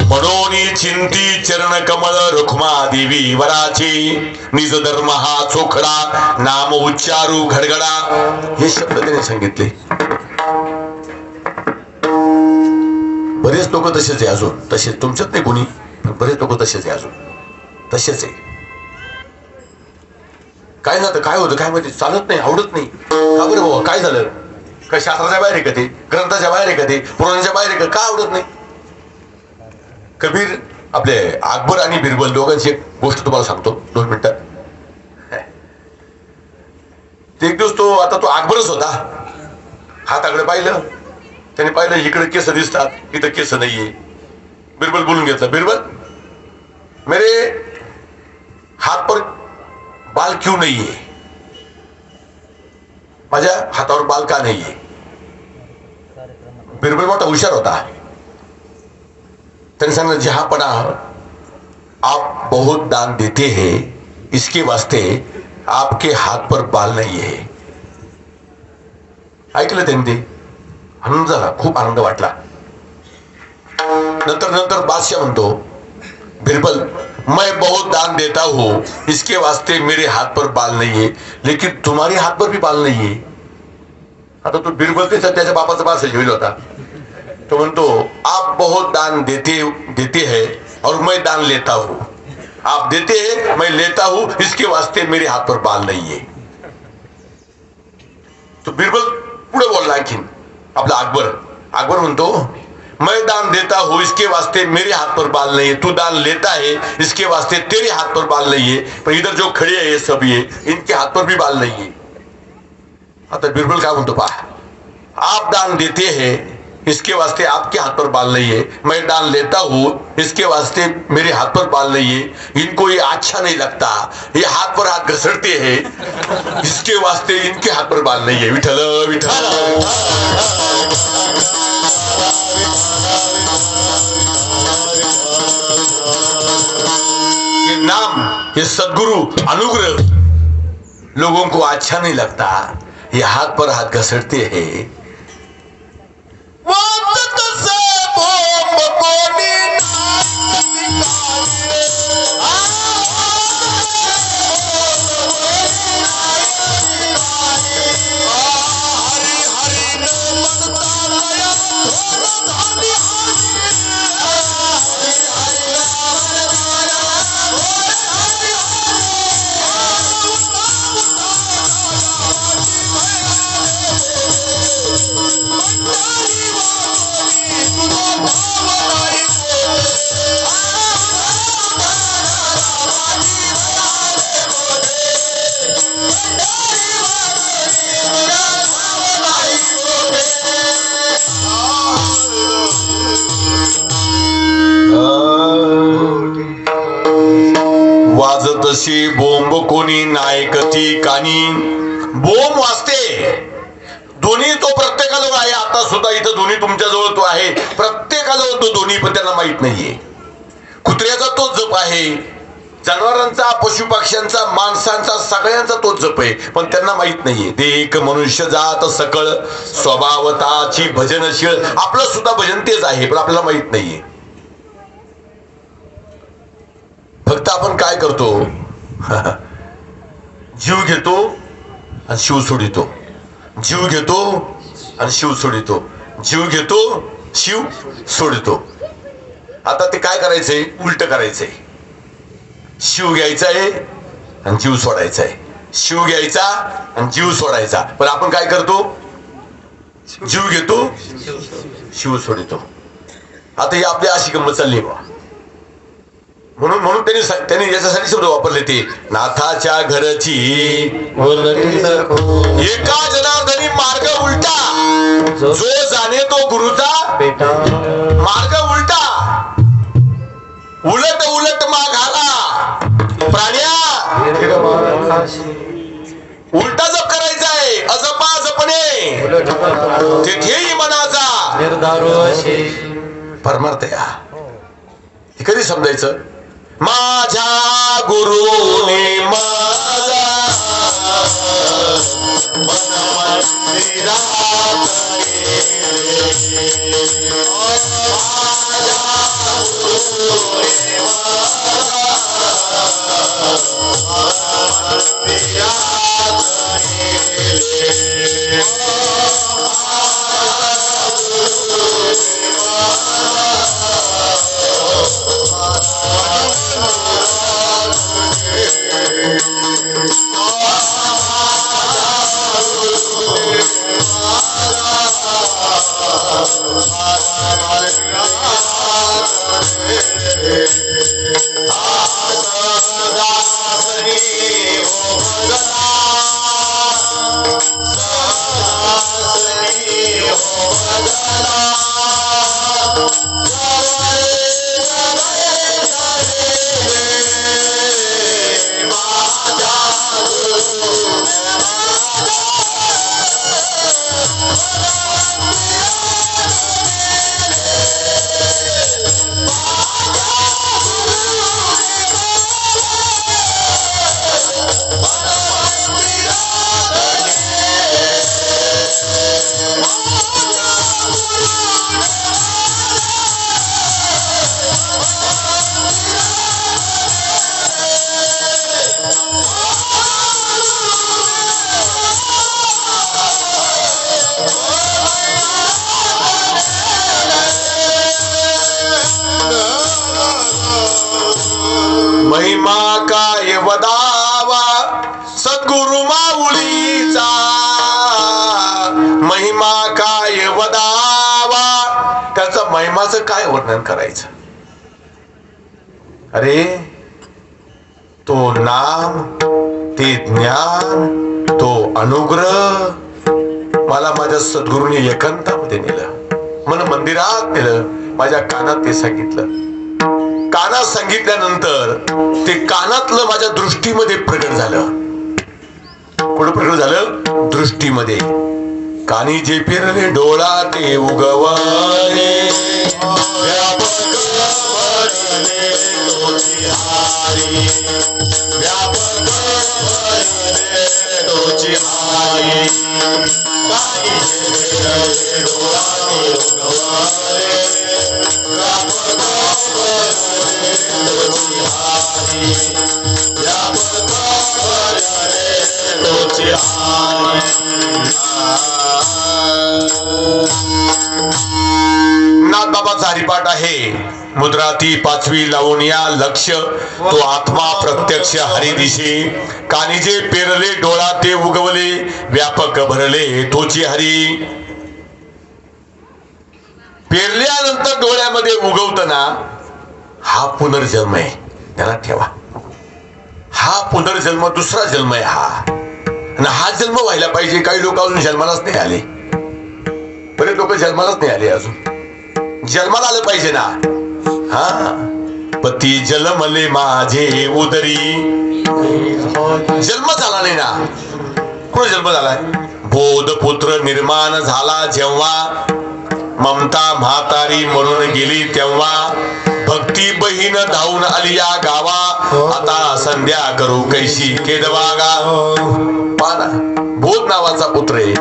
म्हणून चिंती चरण कमळ रखुमा देवी वराचे, निज धर्म हा चोखडा, नाम उच्चारू घडगडा. हे शब्द त्याने सांगितले. बरेच लोक तसेच आहे अजून, तसेच तुमच्यात नाही कोणी, पण बरेच लोक तसेच आहे अजून, तसेच आहे. काय झालं, काय होतं काय माहिती, चालत नाही, आवडत नाही. का बरं बाबा, काय झालं? काय शास्त्राच्या बाहेर आहे का ते? ग्रंथाच्या बाहेर आहे का ते? पुराणाच्या बाहेर आहे का? का आवडत नाही? कबीर, आपले अकबर आणि बिरबल दोघांची एक गोष्ट तुम्हाला सांगतो 2 मिनिटात. एक दिवस तो अकबरच होता. हाताकडे पाहिलं, त्याने पाहिलं इकडे केस दिसतात, इथं केस नाहीये. बिरबल बोलून घेतलं, बिरबल मेरे हात पर बाल क्यों नहीं है? माझ्या हातावर बाल का नाहीये? बिरबल मोठा हुशार होता. त्याने सांगितलं, जहापना आप बहुत दान देते हैं, इसके वास्ते आपके हाथ पर बाल नहीं है. ऐकलं त्यांनी ते, आनंद झाला, खूप आनंद वाटला. नंतर बादशाह म्हणतो, बिरबल मैं बहुत दान देता हूं, इसके वास्ते मेरे हाथ पर बाल नहीं है, लेकिन तुम्हारे हाथ पर भी बाल नहीं है. आता तो बिरबल त्याच्या बापाचा बादशाह होईल होता. तो म्हणतो, आप बहुत दान देते हैं और मैं दान लेता हूं. आप देते हैं, मैं लेता हूं, इसके वास्ते मेरे हाथ पर बाल नहीं है. तो बिरबल पुढे बोलला आणखीन. आपला अकबर म्हणतो, मैं दान देता हूं, इसके वास्ते मेरे हाथ पर बाल नहीं है. तू दान लेता है, इसके वास्ते तेरे हाथ पर बाल नहीं है. पर इधर जो खड़े हैं ये सब, ये इनके हाथ पर भी बाल नहीं है. आता बिरबल काय म्हणतो, पहा, आप दान देते हैं, इसके वास्ते आपके हाथ पर बाल नहीं है, मैं डाल लेता हूं इसके वास्ते मेरे हाथ पर बाल नहीं है, इनको ये अच्छा नहीं लगता, ये हाथ पर हाथ घसड़ते हैं, इसके वास्ते इनके हाथ पर बाल नहीं है। विठल विठल ये नाम, ये सद्गुरु अनुग्रह लोगों को अच्छा नहीं लगता, ये हाथ पर हाथ घसड़ते हैं। वाजत से बोंब कोणी हरी हरी न मनता लया धानी वाजतशी बोंब कोणी नायकती कानी, बोंब वाजते दोन्ही, तो प्रत्येकाजवळ आहे, आता सुद्धा इथं दोन्ही तुमच्या जवळ तो आहे, प्रत्येकाजवळ तो दोन्ही, पण त्यांना माहित नाहीये. कुत्र्याचा तो जप आहे, जनावरांचा, पशुपक्ष्यांचा, माणसांचा, सगळ्यांचा तो जप आहे, पण त्यांना माहित नाहीये. देख मनुष्य जात सकळ स्वभावताची भजनशीळ, आपलं सुद्धा भजन तेच आहे, पण आपल्याला माहित नाहीये. फक्त आपण काय करतो, जीव घेतो आणि शिव सोडितो, जीव घेतो आणि शिव सोडितो, जीव घेतो शिव सोडितो. आता ते काय करायचंय, उलट करायचंय. शिव घ्यायचा आहे आणि जीव सोडायचा आहे, शिव घ्यायचा आणि जीव सोडायचा, पण आपण काय करतो, जीव घेतो शिव सोडितो. आता ही आपली अशी गंमत चालली बा. म्हणून त्यांनी याच्यासाठी शब्द वापरले ते, नाथाच्या घरची एका जनार्दनी मार्ग उलटा, जो जाणे तो गुरुचा मार्ग उलटा, उलट उलट मागाला प्राण्या, उलटा जप करायचा आहे, अजपा जपणे तेथेही मनाचा परमार्थ या. हे कधी समजायचं, माझ्या गुरुने माझा मन मंदिरात महिमा काय वदावा सद्गुरु माऊलीचा, महिमा काय वदावा, त्याचा महिमाचं काय वर्णन करायचं. अरे तो नाम, ते ज्ञान, तो अनुग्रह मला माझ्या सद्गुरूने एकांतामध्ये नेलं. मन मंदिरात नेलं. माझ्या कानात ते सांगितलं. कानात सांगितल्यानंतर ते कानातलं माझ्या दृष्टीमध्ये प्रकट झालं. कुठं प्रकट झालं? दृष्टीमध्ये. कानी जे पेरले डोळा ते उगवले, व्यापक भरले तोची हारी, व्यापक भरले तोची हारी. कानी जे पेरले डोळा ते उगवले, व्यापक भरले तोची हारी, व्यापक भरले तोची हारी. नाथबाबाचा हरिपाठ आहे. मुद्रा ती 5वी लावून या लक्ष, तो आत्मा प्रत्यक्ष हरिदिशे. कानी जे पेरले डोळा ते उगवले, व्यापक भरले तोची हरी. पेरल्यानंतर डोळ्यामध्ये उगवत ना, हा पुनर्जन्म आहे. त्याला ठेवा. हा पुनर्जन्म दुसरा जन्म आहे हा. आणि हा जन्म व्हायला पाहिजे. काही लोक अजून जन्मालाच नाही आले. बरेच लोक जन्मालाच नाही आले अजून. जन्माला आलं पाहिजे ना. हा, पती जन्मले माझे उदरी. जन्म झाला नाही ना. कोण जन्म झालाय? बोध पुत्र निर्माण झाला जेव्हा, ममता म्हातारी म्हणून गेली तेव्हा, भक्ती बहीण धावून आली या गावा, आता संध्या करू कैशी केदवागा. पाना बोध नावाचा पुत्र आहे.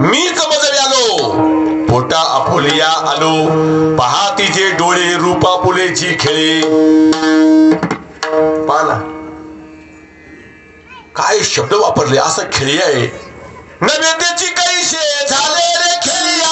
मी जवळ आलो, पोटा आपुलिया आलो, पहा तिचे डोळे रूपा पुलेची खेळी. पाना काय शब्द वापरले. असं खेळी आहे. नैवेद्याची कैसे झाले रे खेळिया,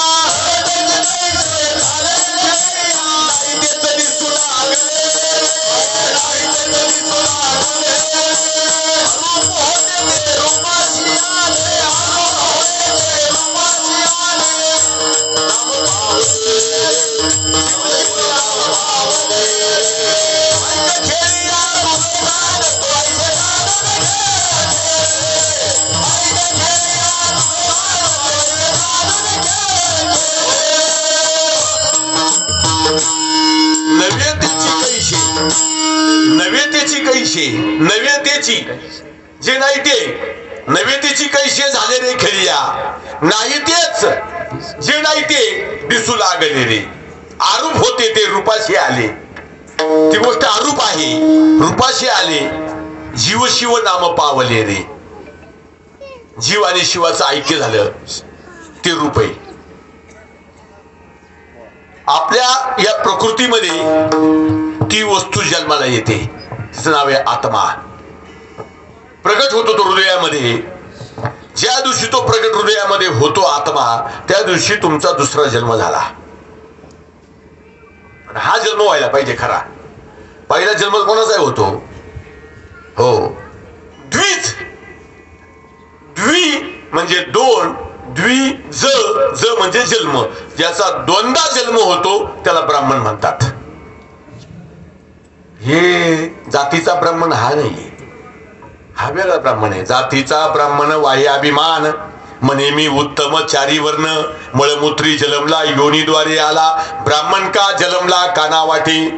नैवेद्याची जे नाही ते नैवेद्याची कैसे झाले रे खेळिया. नाही तेच जे नाही ते दिसू लागले रे. आरूप होते ते रूपाशी आले. ती गोष्ट आरूप आहे. रूपाशी आले. जीव शिव नाम पावले रे. जीव आणि शिवाचं ऐक्य झालं ते रूप आहे. आपल्या या प्रकृतीमध्ये ती वस्तू जन्माला येते. तिचं नाव आहे आत्मा. प्रगट होतो तो हृदयामध्ये. ज्या दिवशी तो प्रगट हृदयामध्ये होतो आत्मा, त्या दिवशी तुमचा दुसरा जन्म झाला. हा जन्म व्हायला पाहिजे खरा. पहिला जन्म कोणाचा होतो? हो, द्विज. द्वि म्हणजे दोन, द्वि ज म्हणजे जन्म. ज्याचा दोनदा जन्म होतो त्याला ब्राह्मण म्हणतात. हे जातीचा ब्राह्मण हा नाही. हा वेगळा ब्राह्मण आहे. जातीचा ब्राह्मण वाह्य अभिमान म्हणे मी उत्तम चारी वर्ण, मळमूत्री जलमला योनीद्वारे आला. ब्राह्मण का जलमला कानावाटी.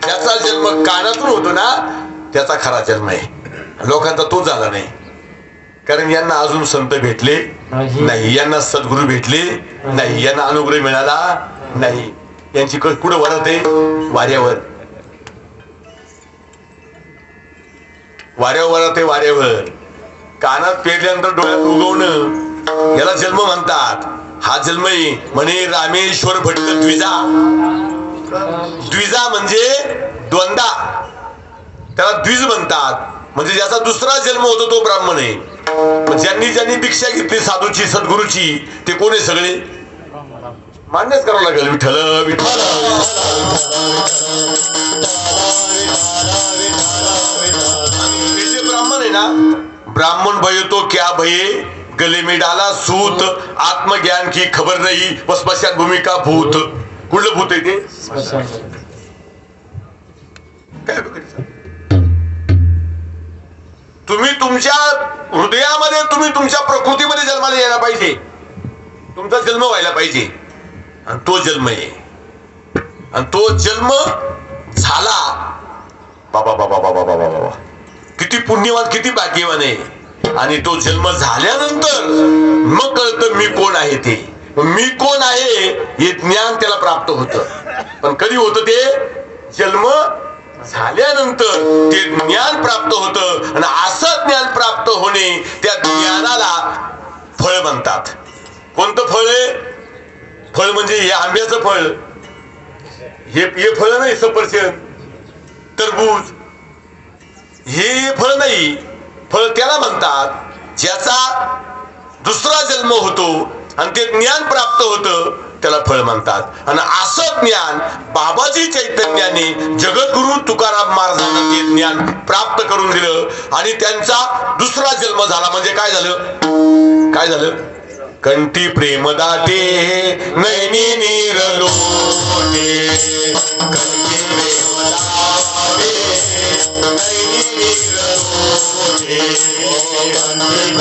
ज्याचा जन्म कानातून होतो ना, त्याचा खरा जन्म आहे. लोकांचा तो झाला नाही. कारण यांना अजून संत भेटले नाही, यांना सद्गुरू भेटले नाही, यांना अनुग्रह मिळाला नाही. यांची कुठं वरत आहे? वाऱ्यावर. वाऱ्यावर ते वाऱ्यावर. कानात पेरल्यानंतर डोळ्यात उगवणं याला जन्म म्हणतात. हा जन्म म्हणे रामेश्वर भट्ट द्विजा. द्विजा म्हणजे दोनदा. त्याला द्विज म्हणतात. म्हणजे ज्याचा दुसरा जन्म होतो तो ब्राह्मण आहे. ज्यांनी ज्यांनी दीक्षा घेतली साधूची सद्गुरूची ते कोण आहे? सगळे मान्यच करावं लागेल. विठ्ठल विठ्ठल. ब्राह्मण आहे ना. ब्राह्मण भय तो क्या भये, गले में डाला सूत, आत्मज्ञान की खबर नाही, वस्पशात भूमिका भूत. कुठलं भूत आहे ते? काय तुम्ही तुमच्या हृदयामध्ये, तुम्ही तुमच्या प्रकृतीमध्ये जन्माला यायला पाहिजे. तुमचा जन्म व्हायला पाहिजे. आणि तो जन्म आहे. आणि तो जन्म झाला. बाबा बाबा बाबा बाबा बाबा किती पुण्यवान, किती भाग्यवान आहे. आणि तो जन्म झाल्यानंतर मग कळतं मी कोण आहे ते. मी कोण आहे हे ज्ञान त्याला प्राप्त होतं. पण कधी होतं ते? जन्म झाल्यानंतर ते ज्ञान प्राप्त होतं. आणि असं ज्ञान प्राप्त होणे, त्या ज्ञानाला फळ म्हणतात. कोणतं फळ आहे? फळ म्हणजे हे आंब्याचं फळ, हे फळ नाही. सफरचंद, तरबूज हे फळ नाही. फळ त्याला म्हणतात ज्याचा दुसरा जन्म होतो आणि ते ज्ञान प्राप्त होतं, त्याला फळ म्हणतात. आणि असं ज्ञान बाबाजी चैतन्याने जगद्गुरु तुकाराम महाराजांना ते ज्ञान प्राप्त करून दिलं. आणि त्यांचा दुसरा जन्म झाला. म्हणजे काय झालं? काय झालं? कंठी प्रेम दाटे नैनी नीर लोटे, कंठी प्रेम दाटे नैनी नीर लोटे, कंठी प्रेम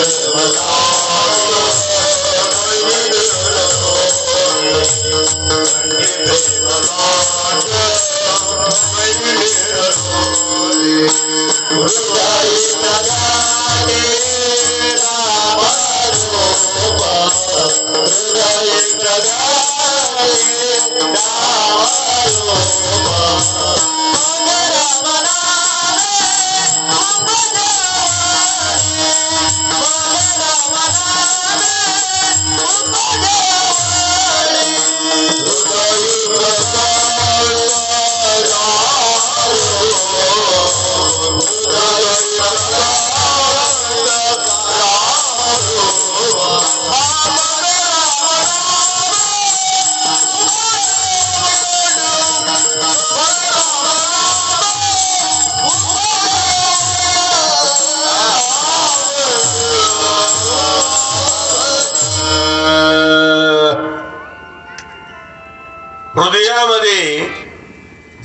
हृदयामध्ये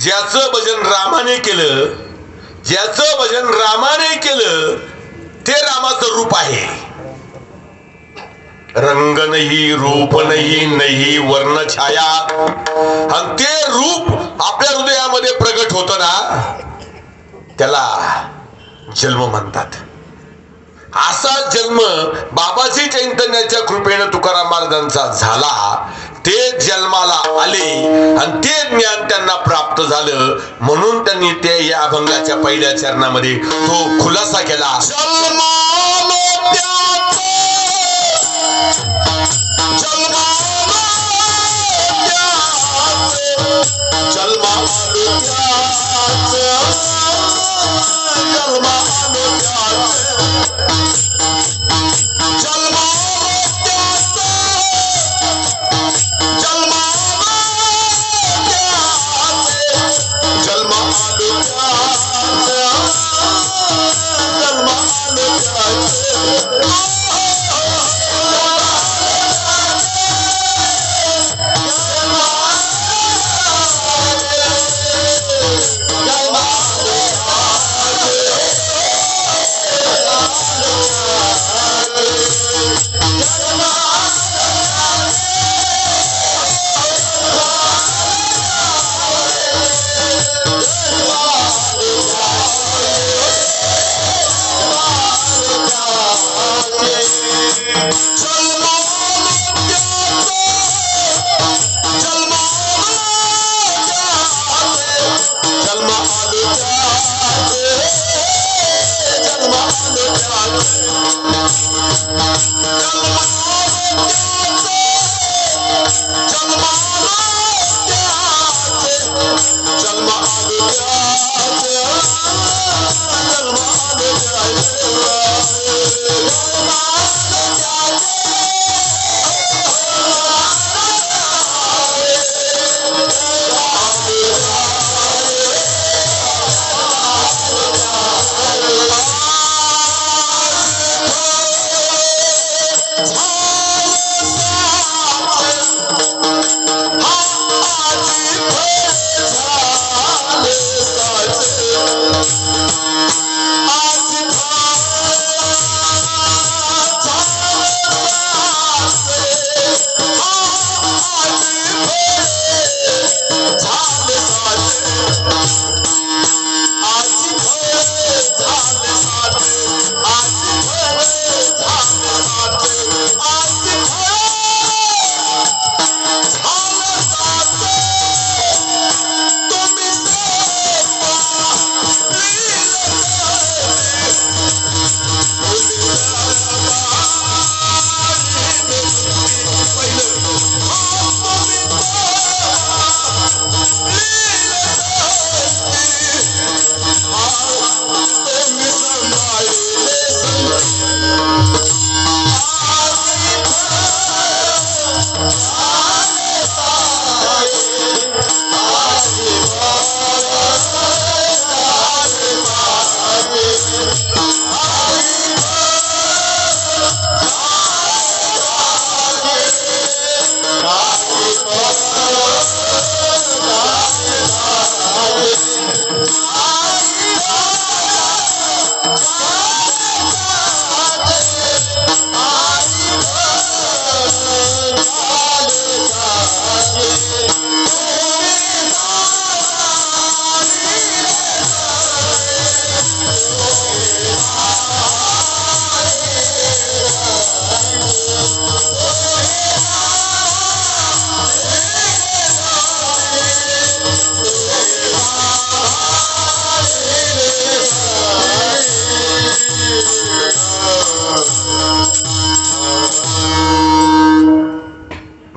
ज्याचं भजन रामाने केलं, ज्याचं भजन रामाने केलं, ते रामाचं रूप आहे. रंग नाही, रूप नाही, नाही वर्ण छाया. आणि ते रूप आपल्या हृदयामध्ये प्रगट होतं ना, त्याला जन्म म्हणतात. असा जन्म बाबाजी चैतन्याच्या कृपेने तुकाराम महाराजांचा झाला. ते जन्माला आले आणि ते ज्ञान त्यांना प्राप्त झालं. म्हणून त्यांनी ते या अभंगाच्या पहिल्या चरणामध्ये तो खुलासा केला.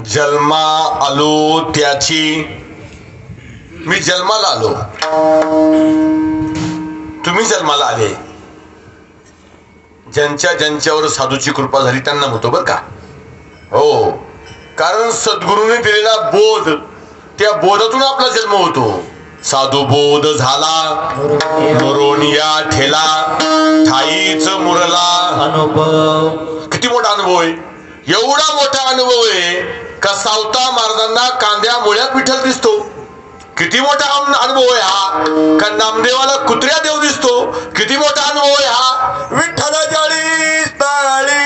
जन्मा आलो त्याची मी जन्माला आलो, तुम्ही जन्माला आले. ज्यांच्यावर साधूची कृपा झाली त्यांना म्हणतो बर का. हो, कारण सद्गुरूने दिलेला बोध, त्या बोधातून आपला जन्म होतो. साधू बोध झाला मुरोनिया ठेला ठाईच मुरला अनुभव. किती मोठा अनुभव आहे, एवढा मोठा अनुभव आहे का सावता महाराजांना कांद्या मुळ्यात विठ्ठल दिसतो. किती मोठा अनुभव आहे हा का नामदेवाला कुत्र्या देव दिसतो. किती मोठा अनुभव आहे हा. विठ्ठल जळी तळी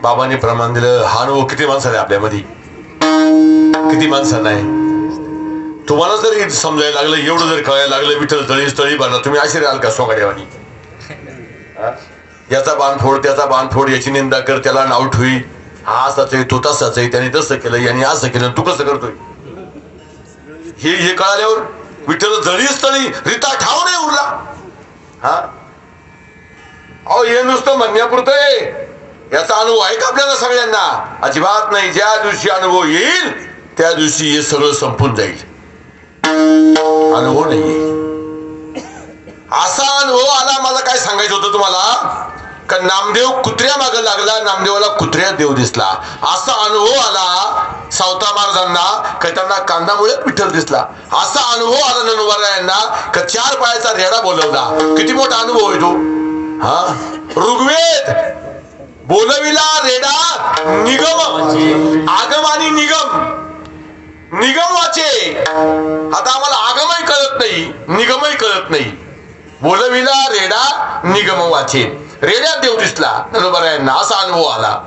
बाबांनी प्रमाण दिलं. हा अनुभव किती माणसाने आपल्यामध्ये, किती माणसांना आहे. तुम्हाला जर समजायला लागलं, एवढं जर कळायला लागलं विठ्ठल तळी तळी भरला, तुम्ही आश्चर्य आल का सोंगाड्यावानी. याचा बाण फोड त्याचा बाण फोड, याची निंदा कर त्याला नाव ठेवी. हा असाच आहे तो तसाच आहे, त्याने तसं केलं याने असं केलं, तू कसं करतोय. हे कळाल्यावर विठ्ठल जळीच तळी रिता ठाव नाही उरला. हा अहो, हे नुसतं म्हणण्यापुरतं आहे. याचा अनुभव आहे का आपल्याला सगळ्यांना? अजिबात नाही. ज्या दिवशी अनुभव येईल त्या दिवशी हे सगळं संपून जाईल. अनुभव नाहीये. असा अनुभव आला. मला काय सांगायचं होतं तुम्हाला का नामदेव कुत्र्या मागे लागला, नामदेवाला कुत्र्या देव दिसला. असा अनुभव आला सावता महाराजांना का त्यांना कांदामुळे विठ्ठल दिसला. असा अनुभव आला ननुबारायांना का 4 पायाचा रेडा बोलवला. किती मोठा अनुभव आहे तो. हा ऋग्वेद बोलविला रेडा निगम, आगम आणि निगम वाचे. आता आम्हाला आगमही कळत नाही, निगमही कळत नाही. बोलविला रेडा निगम वाचे. रेड्यात देव दिसला ननुबारायांना. असा अनुभव आला.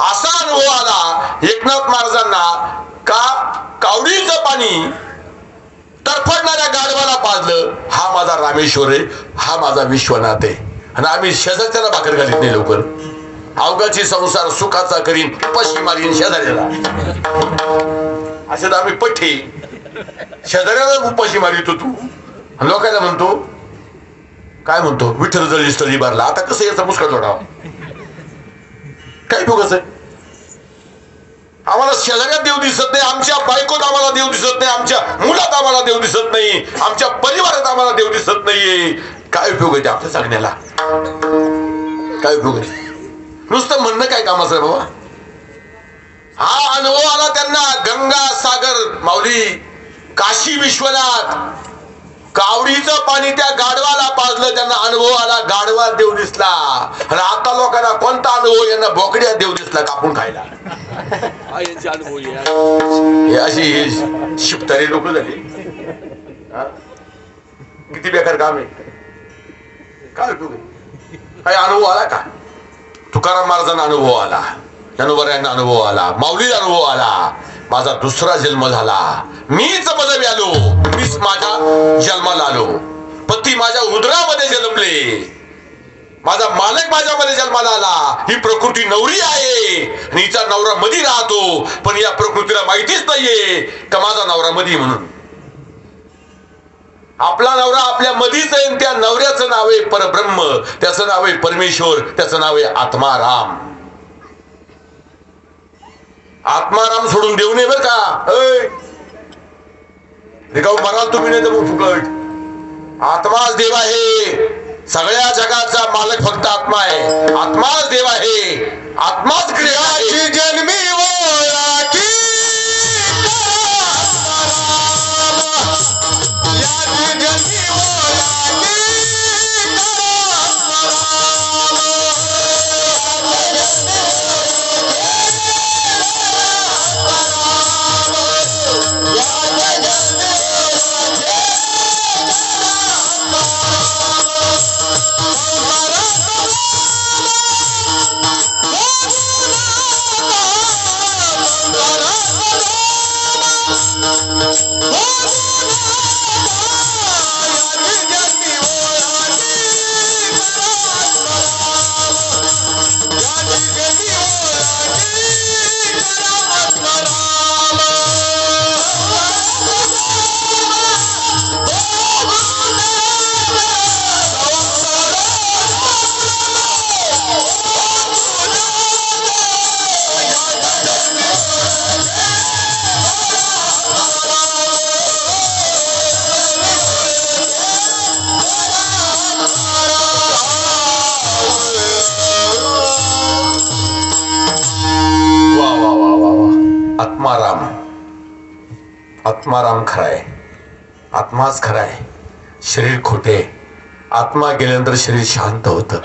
असा अनुभव आला एकनाथ महाराजांना का कावडीचं पाणी तरफडणाऱ्या गाढवाला पाजलं. हा माझा रामेश्वर आहे, हा माझा विश्वनाथ आहे. आणि आम्ही शेजारच्याला भाकर घालीत नाही लवकर. अवघाची संसार सुखाचा करीन, उपाशी मारीन शेजाऱ्याला. असे आम्ही पठ्ठे शेजाऱ्याला उपाशी मारितो तू. लोकांना म्हणतो काय म्हणतो विठ्ठल जळी स्थळी भरला. आता कसं याचा मुस्का जोडावा. काय बोगस आहे. आम्हाला शेजाऱ्यात देव दिसत नाही, आमच्या बायकोत आम्हाला देव दिसत नाही, आमच्या मुलात आम्हाला देव दिसत नाही, आमच्या परिवारात आम्हाला देव दिसत नाहीये. काय उपयोग आहे आपल्या सांगण्याला. काय उपयोग आहे. नुसतं म्हणणं काय कामाचं आहे बाबा. हा अनुभव आला त्यांना. गंगा सागर माऊली, काशी विश्वनाथ, कावडीचं पाणी त्या गाढवाला पाजलं, त्यांना अनुभव आला, गाढवा देव दिसला. आणि आता लोकांना कोणता अनुभव? यांना बोकड्या देव दिसला कापून खायला. यांचे अनुभव हे अशी शिपतारी लोक झाली. किती बेकार काम आहे. काय काय अनुभव आला का? तुकाराम महाराजांना अनुभव आला, ज्ञानोबा अनुभव आला, माऊलीला अनुभव आला. माझा दुसरा जन्म झाला, मीच मदवी आलो, मीच माझ्या जन्माला आलो. पती माझ्या उदरामध्ये जन्मले, माझा मालक माझ्यामध्ये जन्माला आला. ही प्रकृती नवरी आहे आणि हिचा नवरा मधी राहतो, पण या प्रकृतीला माहितीच नाहीये का माझा नवरा मधी म्हणून. आपला नवरा आपल्या मधीच आहे, त्या नवऱ्याचं नाव आहे परब्रह्म, त्याचं नाव आहे परमेश्वर, त्याचं नाव आहे आत्माराम. आत्माराम सोडून देऊ नये बर का. रिकाऊ म्हणाल तुम्ही, नाही तर मग फुकट. आत्माच देव आहे, सगळ्या जगाचा मालक फक्त आत्मा आहे. आत्माच देव आहे, आत्माच क्रिया आहे. जन्मी ओळखी आत्माराम. आत्माराम खराय, आत्माच खराय, शरीर खोटे. आत्मा गेल्यानंतर शरीर शांत होतं,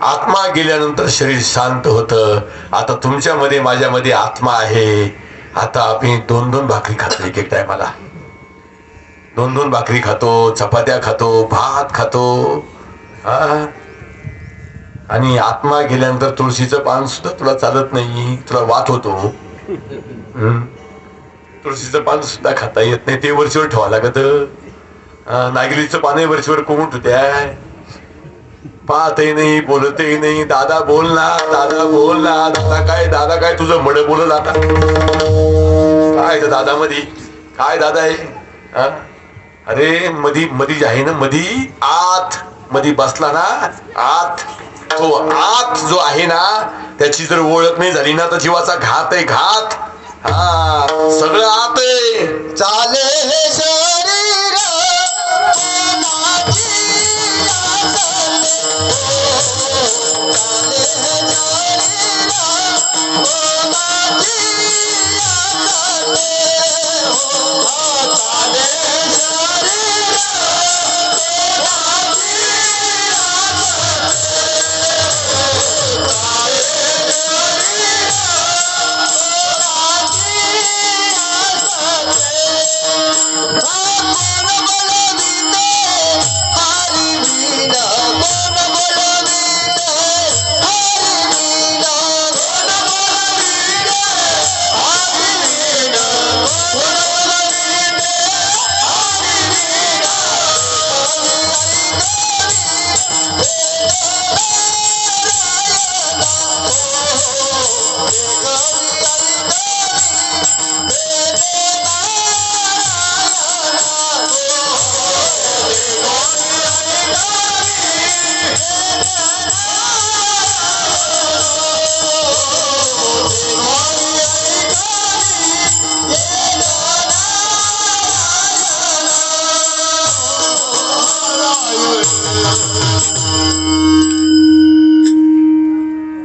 आत्मा गेल्यानंतर शरीर शांत होतं. आता तुमच्यामध्ये माझ्यामध्ये आत्मा आहे. आता आम्ही 2-2 भाकरी खातो, एक टायमाला 2-2 भाकरी खातो, चपात्या खातो, भात खातो. आणि आत्मा गेल्यानंतर तुळशीचं पान सुद्धा तुला चालत नाही, तुला वात होतो. तुळशीचं पान सुद्धा खाता येत नाही, ते वरचीवर ठेवा लागत. नागिलीचं पान वरचीवर कोण होत्या, पाहतही नाही, बोलतही नाही. दादा बोल ना, दादा बोल ना. दादा काय तुझं मड बोलत आता काय दादा मधी काय दादा आहे. अरे मधी जे आहे ना, मधी आत मधी बसला ना, आत तो आत जो आहे ना, त्याची जर ओळख नाही झाली ना तर जीवाचा घात आहे, घात. सगळं आत आहे. चाले हे शरीर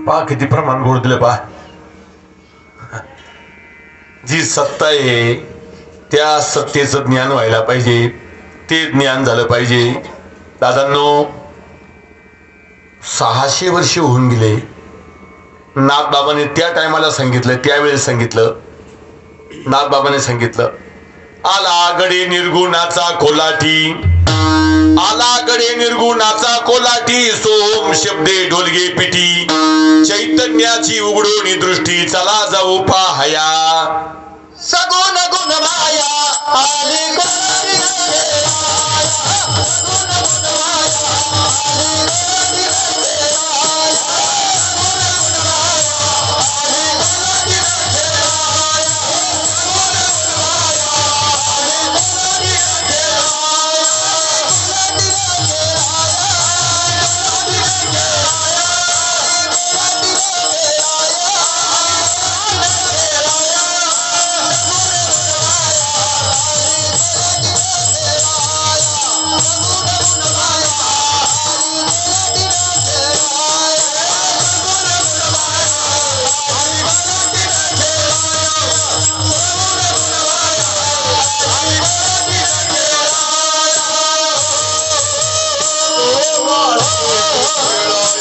पा किती प्रमाण गोड दिलं पा. जी सत्ता आहे त्या सत्तेचं ज्ञान व्हायला पाहिजे. ते ज्ञान झालं पाहिजे. दादांनो, 600 वर्ष होऊन गेले. नाथबाबाने त्या टायमाला सांगितलं, त्यावेळेस सांगितलं, नाथबाबाने सांगितलं, आला गडे निर्गुणाचा कोलाठी, आला गडे निर्गुणाचा कोलाठी, सोम शब्दे ढोलगे पिटी, चैतन्याची उघडोनी दृष्टी, चला जाऊ पाहया. सगुण गुण माया आली गडी रे आया, सगुण गुण माया आली गडी रे आया, सगुण गुण माया आली गडी रे आया, सगुण गुण माया आली गडी रे आया, गडी रे आया, गडी रे आया, गडी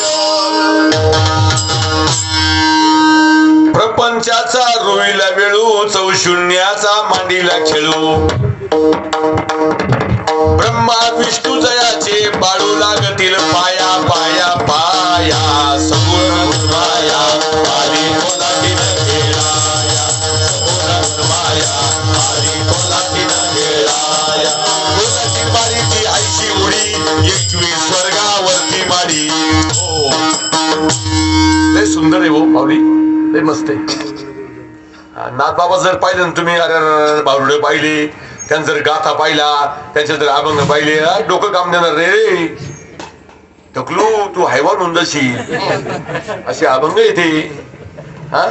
रे आया. प्रपंचाचा रोईला वेळू, चौशून्याचा मांडीला खेळू, ब्रह्मा विष्णू जयाचे बाळू लागतील पाया पाया पाया, सगुण माया आली कोलाटीन खेळाया, सगुण माया आली कोलाटीन खेळाया, कोलाटी बारीची आईची उडी, 21 स्वर्गावरती माडी. हो, लय सुंदर आहे हो माऊली, लय मस्त आहे. नाथबाबा जर पाहिलं ना तुम्ही, अरे बावडे पाहिले, त्यांचा जर गाथा पाहिला, त्यांच्या जर अभंग पाहिले, डोकं काम देणार रे. टकलू तू हैवान होऊन जाशील, असे अभंग येते. हा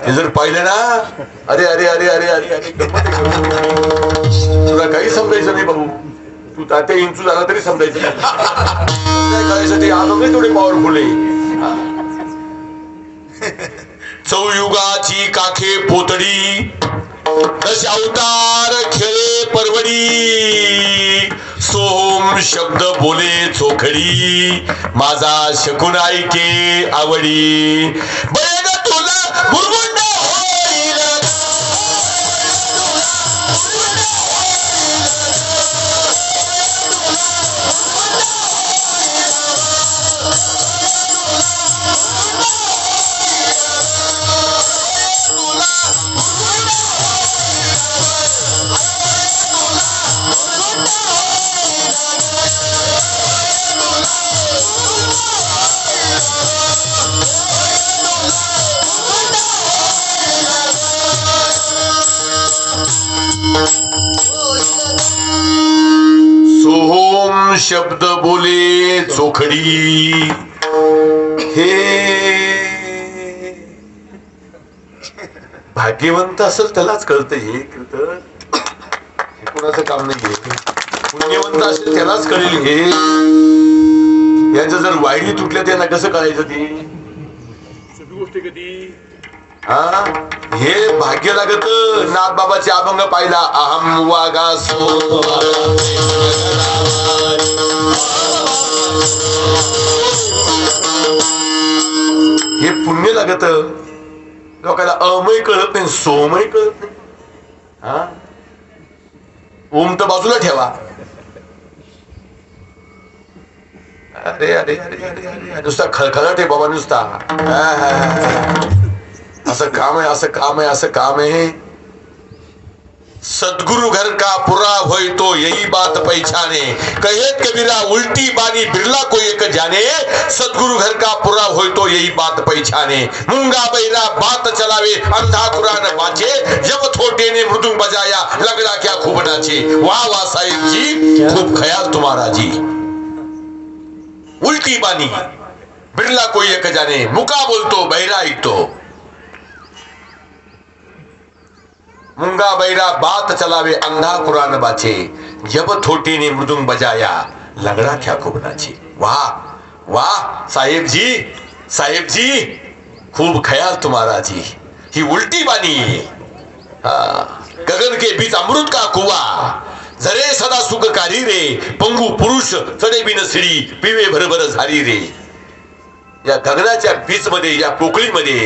हे जर पाहिले ना, अरे अरे अरे अरे अरे अरे, तुला काही समजायचं नाही भाऊ, तू तात्या इंचू झाला तरी समजायचं नाही. काय करायचं, ते अभंग तेवढे पॉवरफुल आहे. चौयुगाची काखे पोतडी, दशावतार खेळे परवडी, सोम शब्द बोले चोखडी, माझा शकुन ऐके आवडी. बळ तुला बुरबुंड होईल, सोम शब्द बोले चोखडी. हे भाग्यवंत असेल त्यालाच कळतं, हे कळतं, हे कोणाचं काम नाहीये. पुण्यवंत असेल त्यालाच कळेल हे. यांचं जर वायरी तुटल्या त्यांना कसं कळायचं ते? गोष्टी कधी हा, हे भाग्य लागत. नाथबाबाचे अभंग पाहिला, अहम वागा सो, हे पुण्य लागत. लोकांना अमय कळत नाही, सोमय कळत नाही. हा, ओम तर बाजूला ठेवा. अरे अरे अरे अरे अरे, नुसता खळखळाट आहे बाबा, नुसता. असं काम आहे, असं काम आहे, असं काम आहे. सद्गुरु घर का पुरा होय तो यही बात पहचाने, कहेत कबीरा उल्टी बानी बिरला कोई एक जाने, सद्गुरु घर का पुरा होय तो यही बात पहचाने, मुंगा बैरा बात चलावे अंधा कुरान बाचे, जब छोटे ने मृदुंग बजाया लगड़ा क्या खूब नाचे. वाह वाह साहिब जी, खूब ख्याल तुम्हारा जी. उल्टी बानी बिरला कोई एक जाने, मुका बोलतो बहिरा ऐकतो, मुंगा बैरा बात चलावे अंधा कुरान बाचे, जब थोटी ने मृदुंग बजाया लगड़ा क्या खूब नाचे. वाह वाह साहेब जी, खूब ख्याल तुम्हारा जी. ही उल्टी बानी. हाँ, गगन के बीच अमृत का कुआ, झरे सदा सुखकारी रे पंगू पुरुष चढे बिन सिडी पिवे भरभर झाली रे. या गगनाच्या बीच मध्ये या पोकळीमध्ये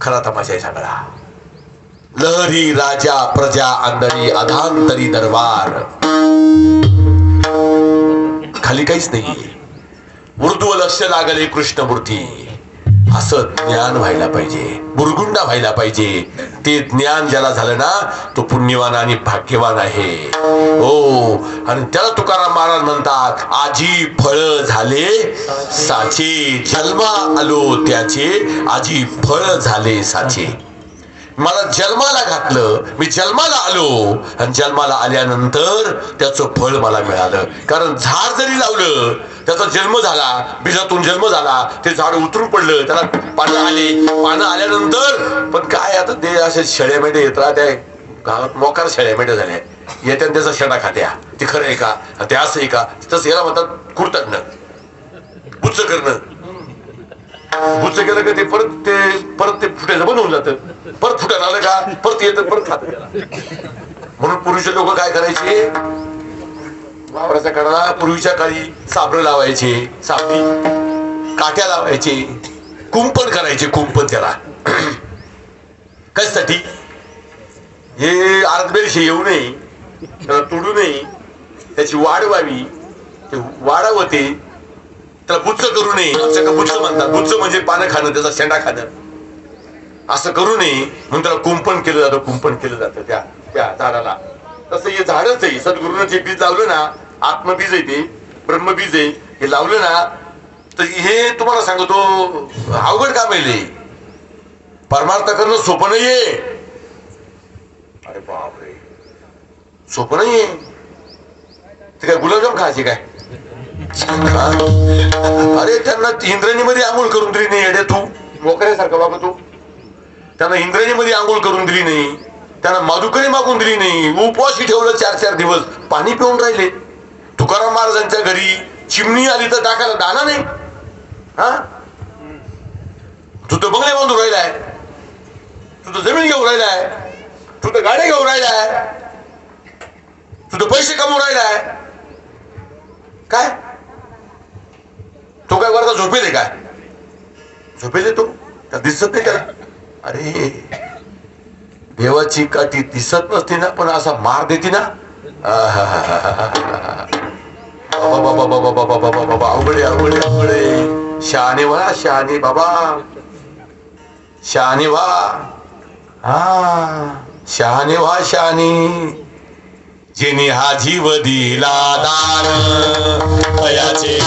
खरा तमाशा आहे सगळा. लहरी राजा प्रजा आंधळी अधांतरी दरबार. खाली काहीच नाही. उर्दू लक्ष लागले कृष्णमूर्ती. असं ज्ञान व्हायला पाहिजे, बुरगुंडा व्हायला पाहिजे. ते ज्ञान ज्याला झालं ना तो पुण्यवान आणि भाग्यवान आहे. हो, आणि त्याला तुकाराम महाराज म्हणतात आजी फळ झाले साचे. जन्मा आलो त्याचे आजी फळ झाले साचे. मला जन्माला घातलं, मी जन्माला आलो आणि जन्माला आल्यानंतर त्याचं फळ मला मिळालं. कारण झाड जरी लावलं त्याचा जन्म झाला, बीजातून जन्म झाला, ते झाड उतरून पडलं, त्याला पानं आले, पानं आल्यानंतर पण काय आता ते असे शेळ्या मेंढ्या येत राहत्या गावात. मोकार शेळ्या मेंढ्या झाल्या येत्या त्याचा शेडा खात्या. ते खरं आहे का, ते असं आहे का, तसं याला म्हणतात खुरतडणं, बुच्च करणं. बुच्च केलं का ते परत ते फुटायचं बंद होऊन जातं. परत फुटायला आलं का परत येतं, परत खात त्याला. म्हणून पूर्वीचे लोक काय करायचे, वावराच्या कडाला पूर्वीच्या काळी साबरं लावायचे, साबरी काट्या लावायचे, कुंपण करायचे. कुंपण त्याला कशासाठी, हे आरतबेरशी येऊ नये, त्याला तोडू नये, त्याची वाढ व्हावी, ते वाढावं, ते त्याला बुच्च करू नये. आमच्याकडे बुच्च म्हणतात. बुच्च म्हणजे पानं खाणं, त्याचा शेंडा खाणं. असं करू नये म्हणून त्याला कुंपण केलं जातं. कुंपण केलं जातं त्या झाडाला. तसं हे झाडच आहे. सद्गुरूनं जे बीज लावलं ना, आत्मबीज आहे, ते ब्रह्मबीज आहे, हे लावलं ना तर हे तुम्हाला सांगतो अवघड काम आहे. परमार्थ करणं सोपं नाहीये. अरे बापरे, सोपं नाहीये. ते काय गुलाबजाम खायचे काय? अरे त्यांना इंद्रायणीमध्ये आंघोळ करून दिली नाही. येड्या तू मोकऱ्यासारखा बाबा तू. त्यांना इंद्रायणीमध्ये आंघोळ करून दिली नाही, त्यांना माधुकरी मागून दिली नाही, उपवासी ठेवलं 4-4 दिवस, पाणी पिऊन राहिले. तुकाराम महाराजांच्या घरी चिमणी आली तर टाकायला दाना नाही. हा, तू तर बंगले बांधून राहिलाय, तू तर जमीन घेऊन राहिलाय, तू तर गाड्या घेऊन राहिलाय, तू तर पैसे कमवून राहिलाय. काय तो काय वरचा झोपेल आहे काय? झोपेल आहे तो, त्या दिसत नाही त्याला. अरे देवाची काठी दिसत नसते ना, पण असा मार देते ना. बाबा अवघडे अवघडे अवघडे. शहाणे व्हा, शहाणे बाबा, शहाणे व्हा. हा, शहाणे व्हा, शहाणे. जेने हा जीव दिला दान भयाचे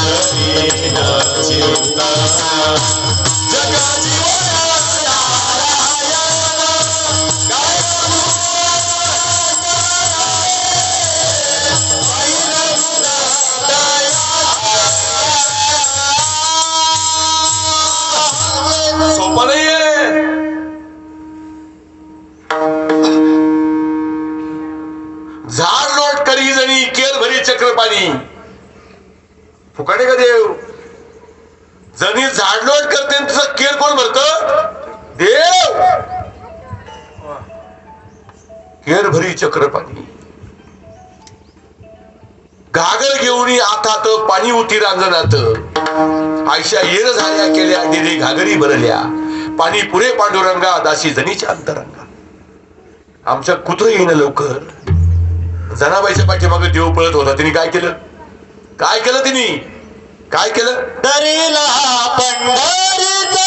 सोपं नाहीये. झाड लोट करी जणी केर भरी चक्रपाणी. फुकाटे का देव? जणी झाडलोट करते तुझा केर कोण भरत? देव. केर भरी चक्रपाणी. घागर घेऊन आतात पाणी उती रांजणात. आयशा येर झाल्या केल्या दिली घागरी भरल्या. पाणी पुरे पांडुरंगा दासी जनीच्या अंतरंगा. आमच्या कुत्र येईन लवकर. जनाबाईच्या पाठीमागे देव पळत होता. तिने काय केलं? काय केलं तिने? काय केलं? दरीला पंढरीचा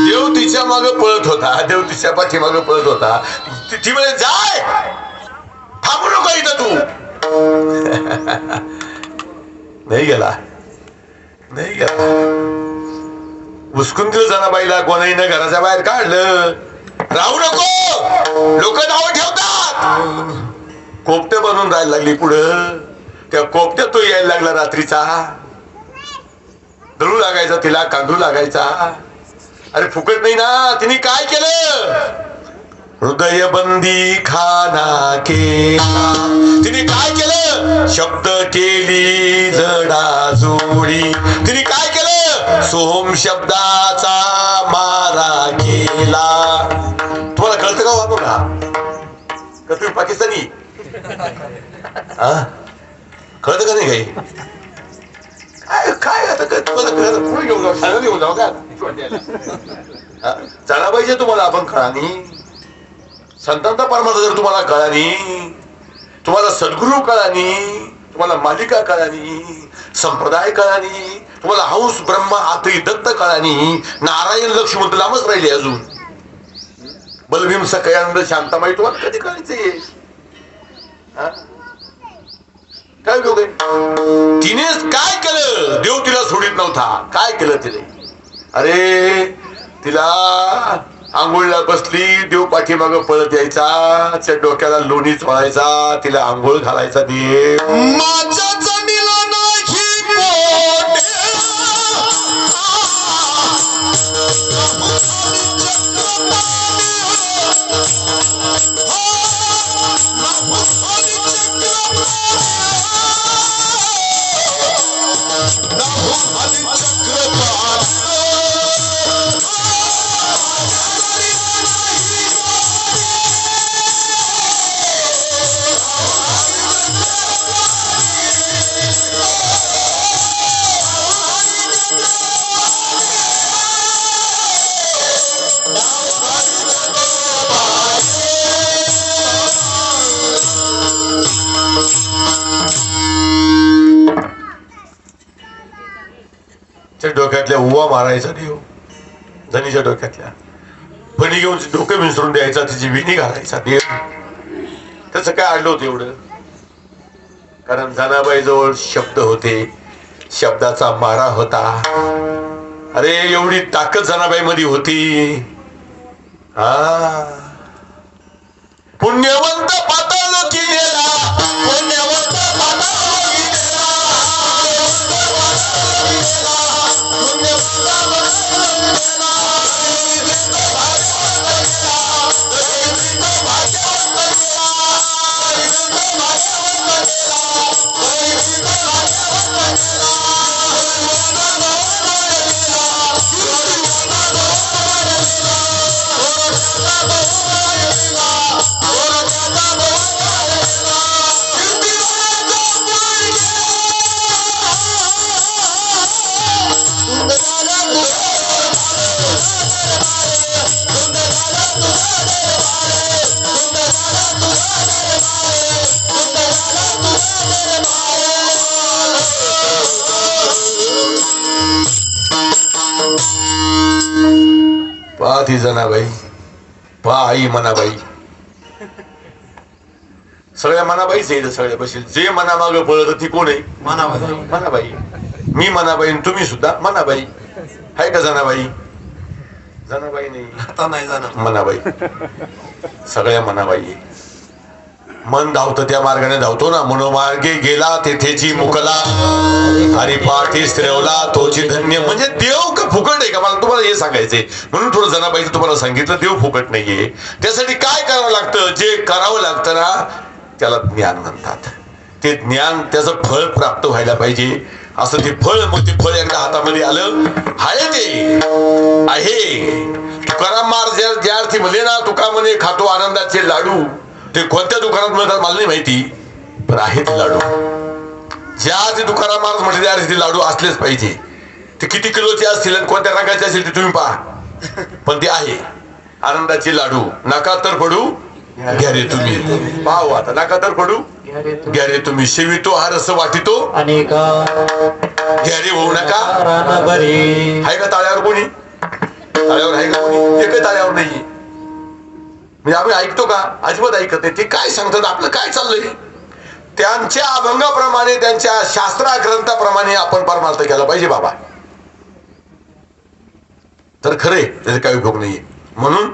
देव तिच्या मागे पळत होता, देव तिच्या पाठीमागे पळत होता. ती म्हणे जाय, थांबू नको इथं तू. नाही गेला, नाही गेला. उचकून दिलं जनाबाईला, कोणाही न घराच्या बाहेर काढलं. राहू नको, लोक नाव ठेवतात. कोपटे बनून राहायला लागली पुढं. त्या कोपट्यात तो यायला लागला रात्रीचा. दळू लागायचा तिला, कांदू लागायचा. अरे फुकट नाही ना. तिने काय केलं? हृदय बंदी खाना केला. तिने काय केलं? शब्द केली जडाजोडी. तिने काय केलं? सोम शब्दाचा मारा केला. तुम्हाला कळतं का वापरू का? तुम्ही पाकिस्तानी कळतं का नाही काही? काय काय आता पुढे घेऊन जाऊ, सांगा घेऊन जाऊ का? जाणा पाहिजे तुम्हाला आपण कळानी. संतांचा परमार्थ जर तुम्हाला कळानी, तुम्हाला सद्गुरू कळानी, तुम्हाला मालिका कळानी, संप्रदाय कळानी, तुम्हाला हंस ब्रह्मा आत्री दत्त कळानी, नारायण लक्ष्मण लांबच राहिले अजून. बलभीम सकयानंद शांताबाई तुम्हाला कधी कळायचे? काय उपयोग आहे? तिने काय केलं? देव तिला सोडित नव्हता. काय केलं तिने? अरे तिला आंघोळीला बसली, देव पाठीमागं पळत यायचा, त्या डोक्याला लोणी चोळायचा, तिला आंघोळ घालायचा देव. माझ्या जमीला नाही कोण डोक्यातल्या उवा मारायचा देव, जणीच्या डोक्यातल्या फणी घेऊन डोकं मिसळून द्यायचा, तिची विणी घालायचा देव. त्याचं काय आडलं होतं एवढं? कारण जनाबाई जवळ शब्द होते, शब्दाचा मारा होता. अरे एवढी ताकद जनाबाई मध्ये होती. पुण्यवंत पाताळ की गेला, पुण्यवंत ती जनाबाई, पहा आई मनाबाई, सगळ्या मनाबाईच आहे. सगळ्या बसेल जे मनामाग पळत ती कोण आहे? मनाबाई. मनाबाई. मी मनाबाई, तुम्ही सुद्धा मनाबाई. आहे का जनाबाई? जनाबाई नाही, आता नाही जाणार. मनाबाई, सगळ्या मनाबाई. मन धावतं त्या मार्गाने धावतो ना. मनोमार्गे गेला तेथेची मुकला, हरी पाठी स्त्रेवला तोची धन्य. म्हणजे देव का फुकट आहे का? मला तुम्हाला हे सांगायचंय. म्हणून थोडं जनाबाईचं तुम्हाला सांगितलं, देव फुकट नाहीये. त्यासाठी काय करावं लागतं? जे करावं लागतं ना त्याला ज्ञान म्हणतात. ते ज्ञान, त्याचं फळ प्राप्त व्हायला पाहिजे. असं ते फळ, मग ते फळ एकदा हातामध्ये आलं आहे ते आहे. तुकाराम महाराज ज्या अर्थी म्हणले ना, तुका म्हणे खातो आनंदाचे लाडू, ते कोणत्या दुकानात मिळतात मला नाही माहिती, पण आहे ते लाडू. ज्या ते तुकाराम महाराज म्हटले त्या ते लाडू असलेच पाहिजे. ते किती किलोचे असतील आणि कोणत्या रंगाचे असतील ते तुम्ही पहा, पण ते आहे आनंदाचे लाडू. नका तर पडू घ्या रे तुम्ही. पाहू आता नका तर पडू. घ्या रे तुम्ही सेवितो हा रस वाटितो अनेका घ्या रे होऊ नका. रानभरी आहे का ताळ्यावर कोणी? ताळ्यावर आहे का कोणी? एकही ताळ्यावर नाही. म्हणजे आम्ही ऐकतो का? अजिबात ऐकत नाही. ते काय सांगतात आपलं काय चाललंय त्यांच्या अभंगाप्रमाणे त्यांच्या शास्त्रा ग्रंथाप्रमाणे आपण परमार्थ केला पाहिजे बाबा. तर खरे त्याचा काही उपयोग नाहीये. म्हणून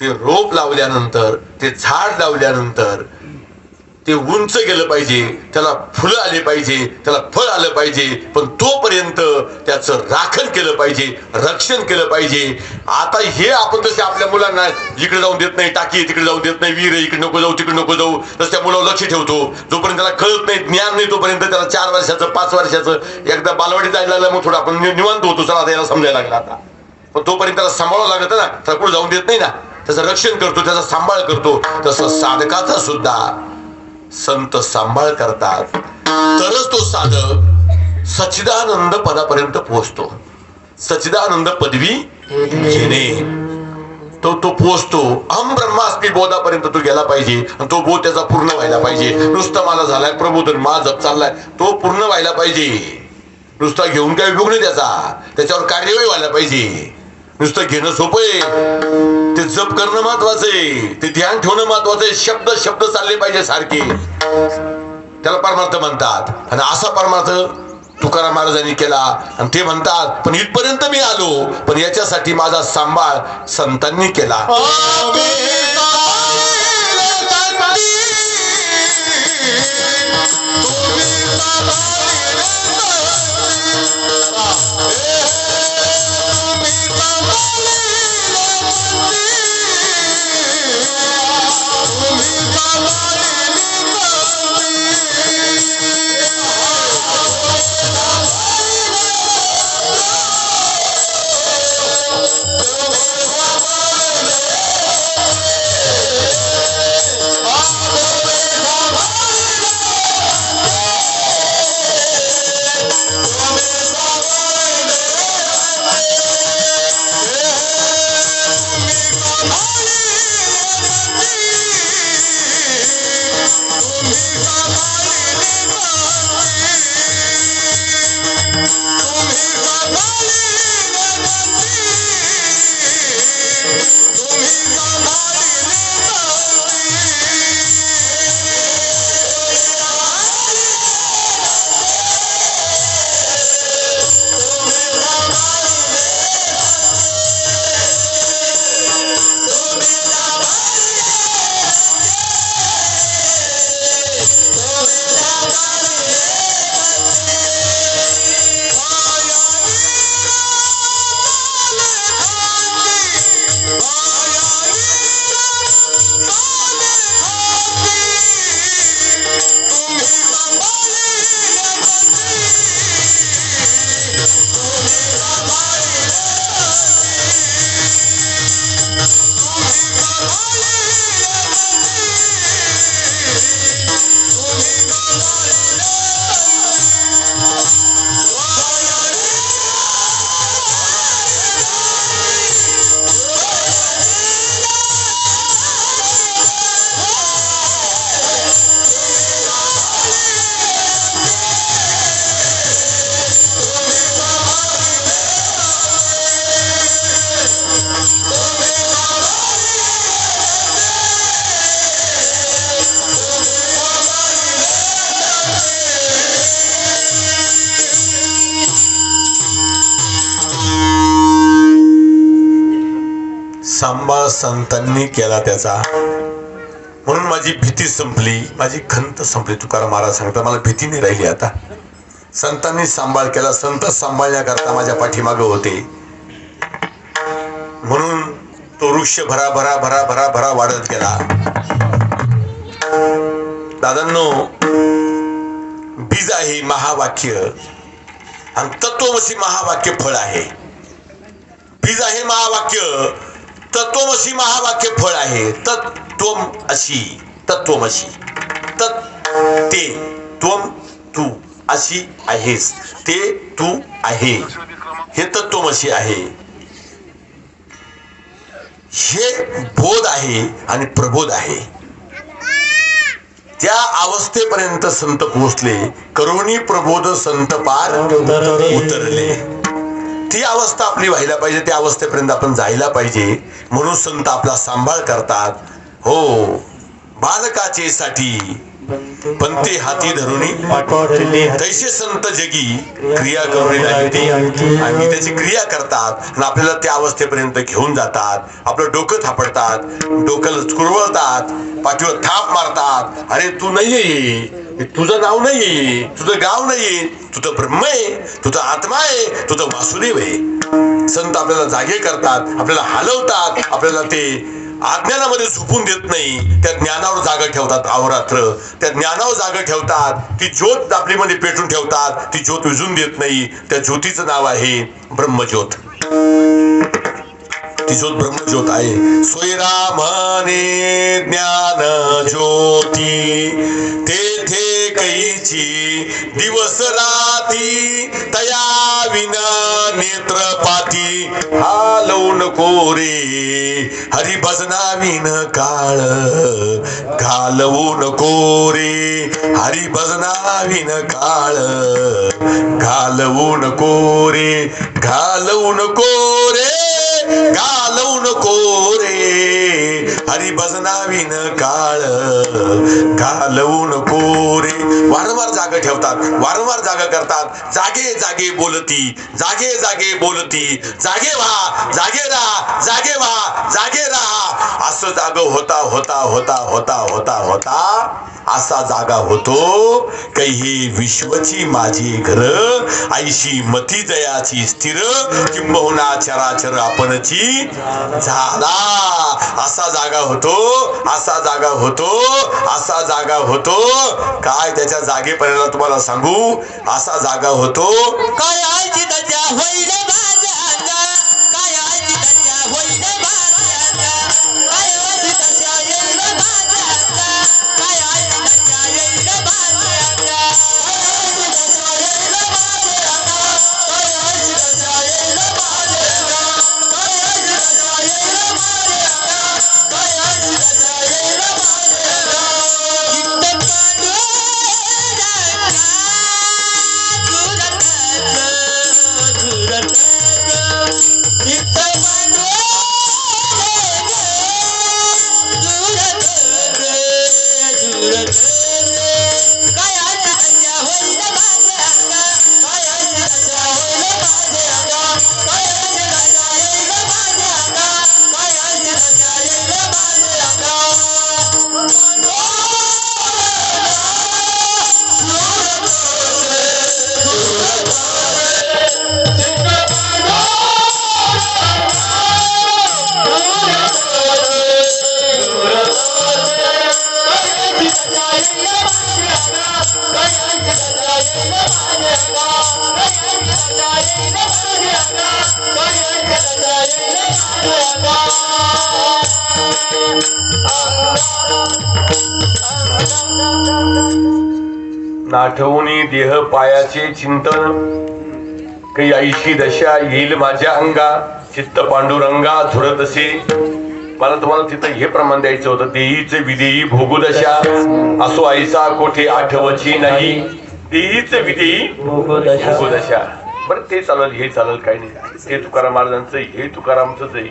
ते रोप लावल्यानंतर ते झाड लावल्यानंतर ते उंच गेलं पाहिजे, त्याला फुलं आले पाहिजे, त्याला फळ आलं पाहिजे. पण तोपर्यंत त्याचं राखण केलं पाहिजे, रक्षण केलं पाहिजे. आता हे आपण जसे आपल्या मुलांना इकडे जाऊन देत नाही, टाकी तिकडे जाऊन देत नाही, विहीर इकडे नको जाऊ तिकडे नको जाऊ, तसं त्या मुलावर लक्ष ठेवतो. जोपर्यंत त्याला कळत नाही, ज्ञान नाही, तोपर्यंत त्याला 4 वर्षाचं 5 वर्षाचं एकदा बालवाडी जायला लागलं मग थोडं आपण निवांत होतो. चला आता याला समजायला लागला आता. पण तोपर्यंत त्याला सांभाळावं लागतं ना, त्याला पुढे जाऊन देत नाही ना, त्याचं रक्षण करतो, त्याचा सांभाळ करतो. तसं साधकाचा सुद्धा संत सांभाळ करतात, तरच तो साधक सच्चिदानंद पदापर्यंत पोहोचतो. सच्चिदानंद पदवी घेणे तो पोहोचतो. अहम ब्रह्मास्मी बोधापर्यंत तो गेला पाहिजे आणि तो बोध त्याचा पूर्ण व्हायला पाहिजे. नुसतं मला झालाय प्रबोधन माझा जप चाललाय तो पूर्ण व्हायला पाहिजे. नुसता घेऊन काय उपयोग नाही त्याचा, त्याच्यावर कार्यवाही व्हायला पाहिजे. नुसतं घेणं सोपं आहे, ते जप करणं महत्वाचं आहे, ते ध्यान ठेवणं महत्वाचं आहे. शब्द शब्द चालले पाहिजे सारखे, त्याला परमार्थ म्हणतात. आणि असा परमार्थ तुकाराम महाराजांनी केला. आणि ते म्हणतात पण इथपर्यंत मी आलो, पण याच्यासाठी माझा सांभाळ संतांनी केला. सांभाळ संतांनी केला त्याचा. म्हणून माझी भीती संपली, माझी खंत संपली. तुकाराम महाराज सांगतात मला भीती नाही राहिली आता. संतांनी सांभाळ केला, संत सांभाळण्याकरता माझ्या पाठीमागे होते. म्हणून तो वृक्ष भरा भरा भरा भरा भरा वाढत गेला. दादांनो, बीज आहे महावाक्य आणि तत्वमसी महावाक्य फळ आहे. बीज आहे महावाक्य, तत्वमसी महावाक्य फळ आहे. तत्वम अशी, तत्वमसी, तत् ते, त्वम तू, अशी आहेस, ते तू आहे, हे तत्वमसी आहे. हे बोध आहे आणि प्रबोध आहे. त्या अवस्थेपर्यंत संत पोहोचले. करुणी प्रबोध संत पार उतरले. ती अवस्था आपली व्हायला पाहिजे. त्या अवस्थेपर्यंत आपण जायला पाहिजे. म्हणून संत आपला सांभाळ करतात. हो, बालकाचे साठी पंते हाती धरुणी तैसे संत जगी क्रिया करून आणि त्याची क्रिया करतात आणि आपल्याला त्या अवस्थेपर्यंत घेऊन जातात. आपलं डोकं थापडतात, डोक्याला कुरवळतात, पाठीवर थाप मारतात. अरे तू नाहीये, तुझं नाव नाहीये, तुझं गाव नाहीये, तुझं ब्रह्म आहे, तुझा आत्मा आहे, तुझं वासुदेव आहे. संत आपल्याला जागे करतात, आपल्याला हलवतात, आपल्याला ते अज्ञानामध्ये झोपून देत नाही. त्या ज्ञानावर जागा ठेवतात अहोरात्र. त्या ज्ञानावर जागा ठेवतात. ती ज्योत आपलीमध्ये पेटून ठेवतात. ती ज्योत विझून देत नाही. त्या ज्योतीचं नाव आहे ब्रह्मज्योत. ती ज्योत ब्रह्मज्योत आहे. सोयरा म्हणे ज्ञान ज्योती तेथे कैची दिवस राती तया विना नेत्रपाती हालवू नको रे हरी भजना विन काळ घालवू नको रे हरी भजना विन काळ घालवू नको रे घालवू नको रे घालवू नको रे हरी भजना विन काळ घालवू नको रे. वारंवार जागा ठेवतात, वारंवार जागा करतात. जागे जागे बोलती, जागे जागे बोलती, जागे व्हा, जागे राहा, जागे व्हा, जागे राहा. असं जाग होता होता होता होता होता होता असा जागा होतो काही विश्वची माझी घर ऐशी मती दयाची स्थिर किंबहुना चराचर आपणची झाला. असा जागा होतो, असा जागा होतो, असा जागा होतो. काय त्याच्या जागेपर्यंत तुम्हाला सांगू. असा जागा होतो. काय आजी त्याच्या होईल माझ्या, काय आजी त्याच्या होईल माझ्या, काय आजी त्याच्या येईल माझ्या, काय आजी त्याच्या येईल माझ्या, काय आजी त्याच्या येईल माझ्या, काय आजी त्याच्या येईल माझ्या, काय आजी त्याच्या येईल माझ्या, काय आजी त्याच्या येईल माझ्या. नाठवणी देह पायाचे चिंतन काही ऐशी दशा येईल माझ्या अंगा चित्त पांडुरंगा झुरत असे. मला तुम्हाला तिथं हे प्रमाण द्यायचं होतं. देईचे विदेई भोगुदशा असो ऐसा कोठे आठवची नाही. देईचे विदेई भोगुदशा. बरं ते चालेल, हे चालेल, काही नाही. ते तुकाराम महाराजांचं, हे तुकारामचंच आहे.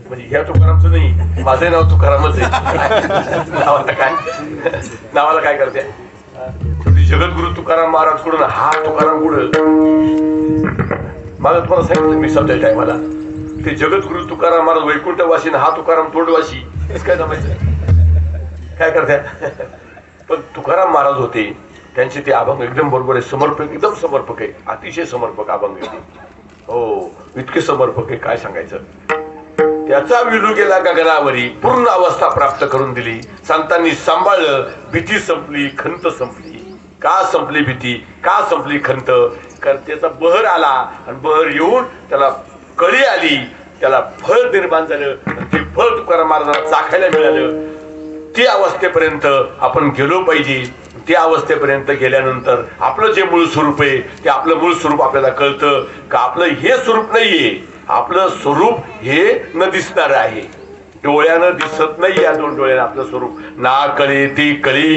म्हणजे ह्या तुकारामचं नाही, माझं नाव तुकारामच आहे. नावाला काय करते. जगद्गुरु तुकाराम महाराज कुठून, हा तुकाराम कुठं. मला तुम्हाला सांगितलं मी सध्या टायमाला ते जगद्गुरु तुकाराम महाराज वैकुंठवासी हा तुकाराम तोंडवासी. काय जमायचं, काय करत्या. पण तुकाराम महाराज होते, त्यांचे ते अभंग एकदम बरोबर आहे. समर्पक, एकदम समर्पक आहे, अतिशय समर्पक अभंग आहे. हो, इतके समर्पक आहे काय सांगायचं. त्याचा विलू गेला गगनावरी, पूर्ण अवस्था प्राप्त करून दिली. संतांनी सांभाळलं. भीती संपली, खंत संपली. का संपली भीती, का संपली खंत. कारण त्याचा बहर आला आणि बहर येऊन त्याला कळी आली, त्याला फळ निर्माण झालं. ते फळ तुकाराम महाराजांना चाखायला मिळालं. ती अवस्थेपर्यंत आपण गेलो पाहिजे. त्या अवस्थेपर्यंत गेल्यानंतर आपलं जे मूळ स्वरूप आहे ते आपलं मूळ स्वरूप आपल्याला कळतं का आपलं हे स्वरूप नाहीये. आपलं स्वरूप हे न दिसणार आहे. डोळ्यानं दिसत नाही या दोन डोळ्यानं आपलं स्वरूप. ना कळे ती कळी,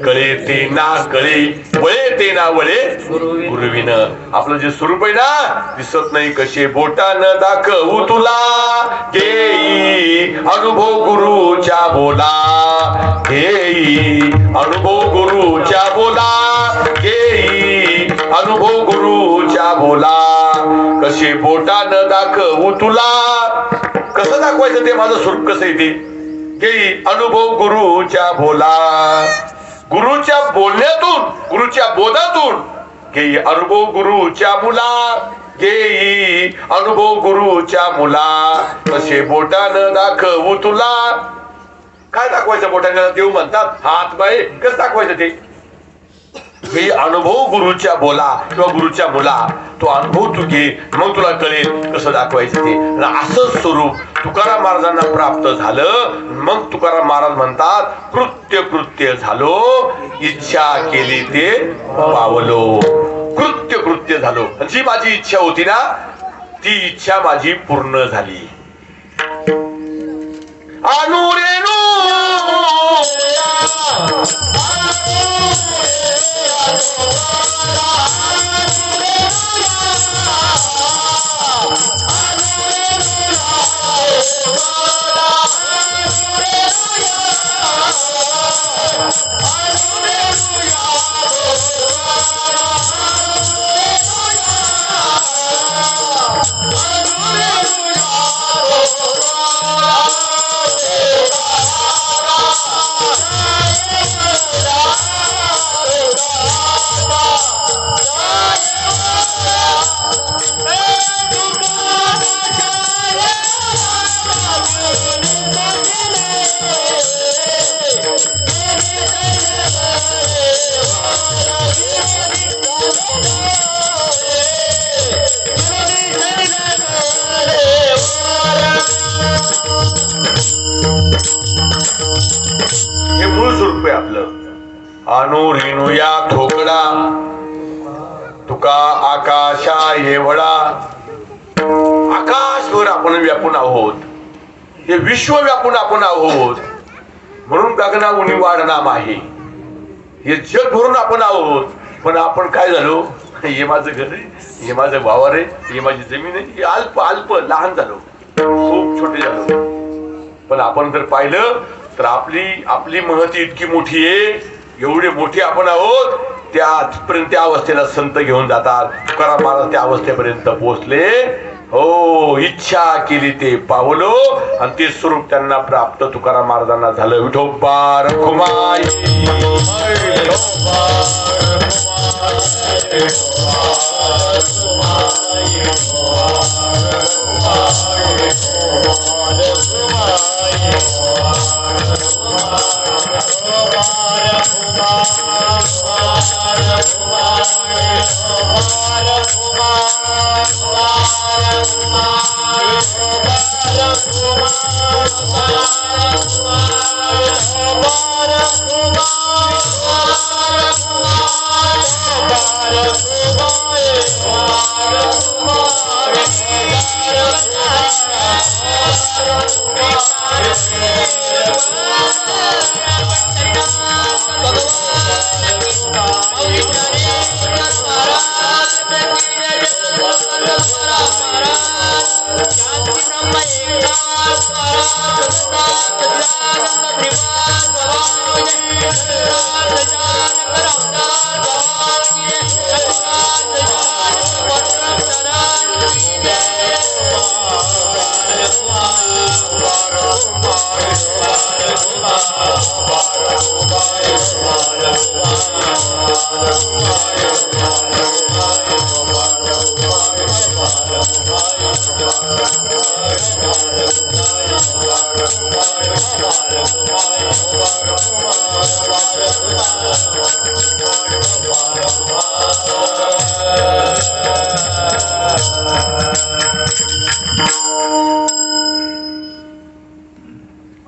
कळे ते ना कळे, वळे ते ना वळे गुरुविनं. आपलं जे स्वरूप आहे ना दिसत नाही. कसे बोटानं दाखवू तुला, घेई अनुभव गुरुच्या बोला, घेई अनुभव गुरुच्या बोला, घेई अनुभव गुरुच्या बोला. कसे बोटानं दाखवू तुला, कसं दाखवायचं ते माझं स्वरूप कसं आहे ते, घेई अनुभव गुरुच्या बोला. गुरुच्या बोलण्यातून, गुरुच्या बोधातून घेई अनुभव गुरुच्या मुला, घेई अनुभव गुरुच्या मुला. कसे बोटानं दाखवू तुला, काय दाखवायचं बोटानं? देव म्हणतात हात बाई, कसं दाखवायचं ते? हे अनुभव गुरुच्या बोला किंवा गुरुच्या मुला. तो अनुभव तू घे, मग तुला कळेल कसं दाखवायचं ते. असं स्वरूप तुकाराम महाराजांना प्राप्त झालं. मग तुकाराम महाराज म्हणतात कृत्य कृत्य झालो, इच्छा केली ते पावलो. कृत्य कृत्य झालो, जी माझी इच्छा होती ना ती इच्छा माझी पूर्ण झाली. अनुरेणू हे मूळ स्वरूप आहे आपलं. अनु रेणू या ठोकडा, तुका आकाशा एवढा. आकाशभर आपण व्यापून आहोत, हे विश्व व्यापून आपण आहोत. म्हणून गगना उनी वाढनाम आहे. हे जग भरून आपण आहोत. पण आपण काय झालो, हे माझं घर आहे, हे माझं वावर आहे, हे माझी जमीन आहे, हे अल्प अल्प लहान झालो, खूप छोटे झालो. पण आपण जर पाहिलं तर आपली महती इतकी मोठी आहे, एवढे मोठे आपण आहोत. त्यापर्यंत त्या अवस्थेला संत घेऊन जातात. तुकाराम महाराज त्या अवस्थेपर्यंत पोहोचले. हो, इच्छा केली ते पावलो, आणि ते स्वरूप त्यांना प्राप्त तुकाराम महाराजांना झालं. विठोबा रखुमाई,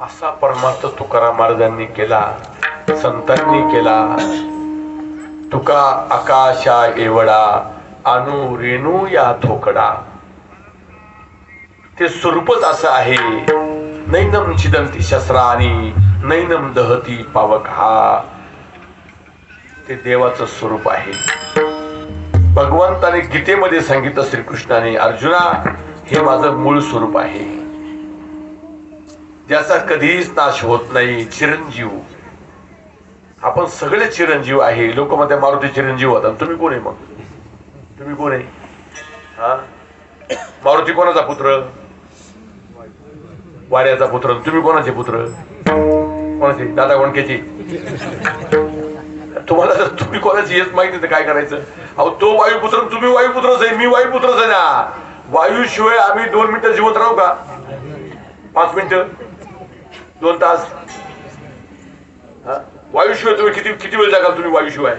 असा परमार्थ तुकाराम महाराजांनी केला, संतांनी केला. तुका आकाशा एवढा, अनु रेणू या थोकडा. ते स्वरूपच असं आहे. नैनम छिदंती शस्त्राणी नैनम दहती पावक. हा ते देवाचं स्वरूप आहे. भगवंताने गीतेमध्ये सांगितलं श्रीकृष्णाने, अर्जुना हे माझं मूळ स्वरूप आहे, ज्याचा कधीच नाश होत नाही, चिरंजीव. आपण सगळे चिरंजीव आहे. लोक म्हणतात मारुती चिरंजीव होता. तुम्ही कोण आहे मग? तुम्ही कोण आहे? हा, मारुती कोणाचा पुत्र? वाड्याचा पुत्र. तुम्ही कोणाचे पुत्र? कोणाचे? दादा कोणकेचे? तुम्हाला जर तुम्ही कोणाची हेच माहिती तर काय करायचं? अहो, तो वायुपुत्र, तुम्ही वायुपुत्रच आहे, मी वायुपुत्रच आहे ना. वायूशिवाय आम्ही 2 मिनिटं जिवंत राहू का? 5 मिनिटं, 2 तास? वायूशिवाय तुम्ही किती वेळ जगाल? तुम्ही वायूशिवाय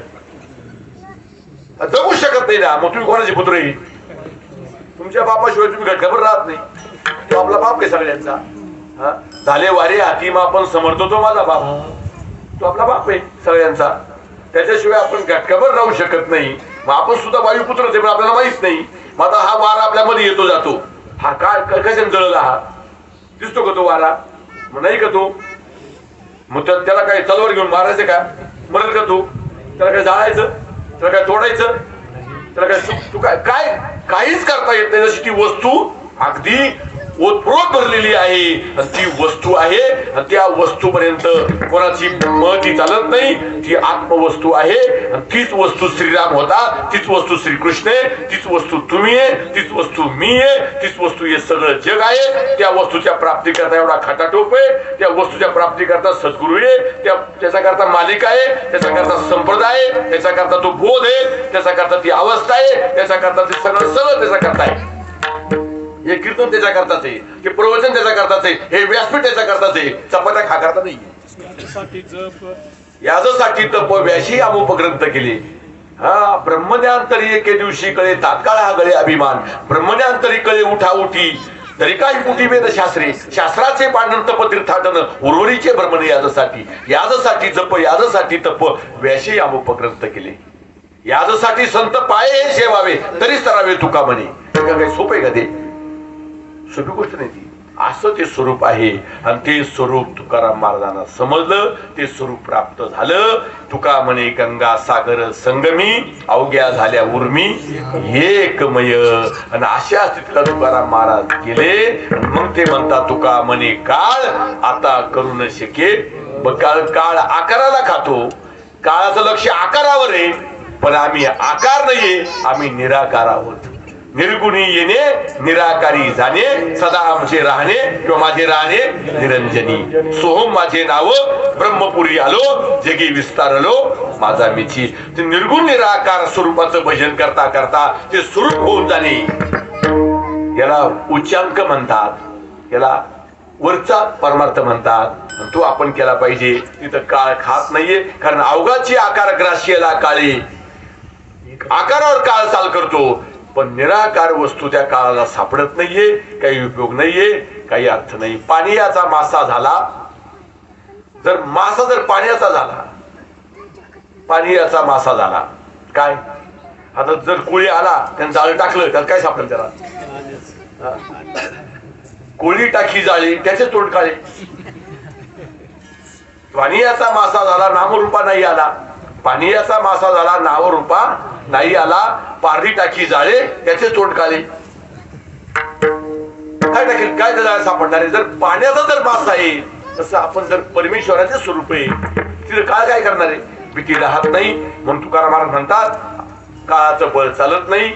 जगू शकत नाही ना. मग तुम्ही कोणाचे पुत्र आहे? तुमच्या बापाशिवाय तुम्ही घटकाभर राहत नाही. तो आपला बाप आहे सगळ्यांचा. झाले वारे हाती मग आपण समर्थतो, तो माझा बाप, तो आपला बाप आहे सगळ्यांचा. त्याच्याशिवाय आपण घटकाभर राहू शकत नाही. मग आपण सुद्धा वायुपुत्रच आहे, पण आपल्याला माहित नाही. मग आता हा वारा आपल्यामध्ये येतो जातो. हा काय कशाने जळला? हा दिसतो का तो वारा? मग नाही का तो? मग त्याला काय तलवार घेऊन मारायचं का? मरत का तो? त्याला काय जाळायचं? त्याला काय तोडायचं? त्याला काय तू काय काहीच करता येत नाही. जशी ती वस्तू अगदी ओतप्रोत भरलेली आहे, आणि ती वस्तू आहे, आणि त्या वस्तूपर्यंत कोणाची महती चालत नाही. ती आत्मवस्तू आहे, आणि तीच वस्तू श्रीराम होता, तीच वस्तू श्रीकृष्ण आहे, तीच वस्तू तुम्ही आहे, तीच वस्तू मी आहे, तीच वस्तू हे सगळं जग आहे. त्या वस्तूच्या प्राप्तीकरता एवढा खटाटोप आहे, त्या वस्तूच्या प्राप्तीकरता सद्गुरू आहे, त्याचा करता मालिका आहे, त्याचा करता संप्रदाय आहे, त्याचा करता तो बोध आहे, त्याचा करता ती अवस्था आहे, त्याचा करता ते सगळं त्याचा करता आहे. हे कीर्तन त्याच्या करताच आहे, हे प्रवचन त्याच्या करताच आहे, हे व्यासपीठ त्याच्या करताच आहे. चपात्या खा करता नाही. यासाठी तप व्याशी अमुपग्रंथ केले. हा, ब्रह्मज्ञानतरी एके दिवशी कळे तात्काळ हा गळे अभिमान. ब्रह्मज्ञानतरी कळे उठा उठी तरी काही कुठी वेद शास्त्रे. शास्त्राचे पांडन तप तीर्थाटन उर्वरीचे ब्रह्मने याजसाठी जप याजसाठी तप व्याशी अमुपग्रंथ केले. याजसाठी संत पाये हे सेवावे तरीच करावे तुका म्हणे. काही सोपं आहे का? ते सोपी गोष्ट नाही ती. असं ते स्वरूप आहे, आणि ते स्वरूप तुकाराम महाराजांना समजलं, ते स्वरूप प्राप्त झालं. तुका म्हणे गंगा सागर संगमी अवघ्या झाल्या उर्मी एकमय. आणि अशा स्थितीला तुकाराम महाराज गेले. मग ते म्हणतात तुका म्हणे काळ आता करू न शके. काळ आकाराला खातो, काळाचं लक्ष आकारावर आहे, पण आम्ही आकार नाहीये, आम्ही निराकार आहोत. निर्गुणी येणे निराकारी जाणे सदा आमचे राहणे, किंवा माझे राहणे निरंजनी. सोहम माझे नाव ब्रह्मपुरी आलो जगी विस्तारलो माझा मिची. ते निर्गुण निराकार स्वरूपाचं भजन करता करता ते स्वरूप होऊन जाणे, याला उच्चांक म्हणतात, याला वरचा परमार्थ म्हणतात. तो आपण केला पाहिजे. तिथं काळ खात नाहीये, कारण अवघाची आकार ग्राह्याला काळी. आकारावर काळ चाल करतो, पण निराकार वस्तू त्या काळाला सापडत नाहीये. काही उपयोग नाहीये, काही अर्थ नाही. पाण्याचा मासा झाला, जर मासा जर पाण्याचा झाला, पाण्याचा मासा झाला काय? आता जर कोळी आला त्यानं जाळं टाकलं त्याला काय सापडेल? त्याला कोळी टाकी जाळी त्याचे तोंड काळे. पाण्याचा मासा झाला, नामरूपा नाही आला. पाण्याचा मासा झाला, नावरूपा नाही आला. पारडी टाकी जाळे त्याचे तोंड काळे. काय टाकेल? काय त्याला सापडणार आहे? जर पाण्याचा जर मासा आहे, तसं आपण जर परमेश्वराचे स्वरूप आहे, तिथे काळ काय करणार आहे? भीती राहत नाही. म्हणून तुकाराम महाराज म्हणतात काळाचं बळ चालत नाही.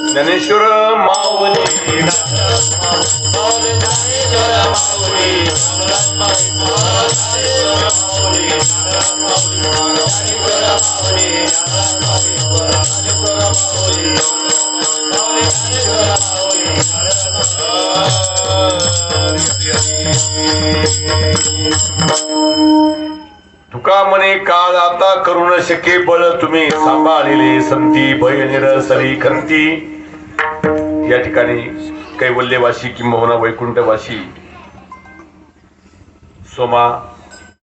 ज्ञानेश्वर माऊली तुका म्हणे काळ आता करू न शके बळ तुम्ही सांभाळलेले संती भय निरसरी खंती. या ठिकाणी कैवल्यवासी किंबहुना वैकुंठवासी सोमा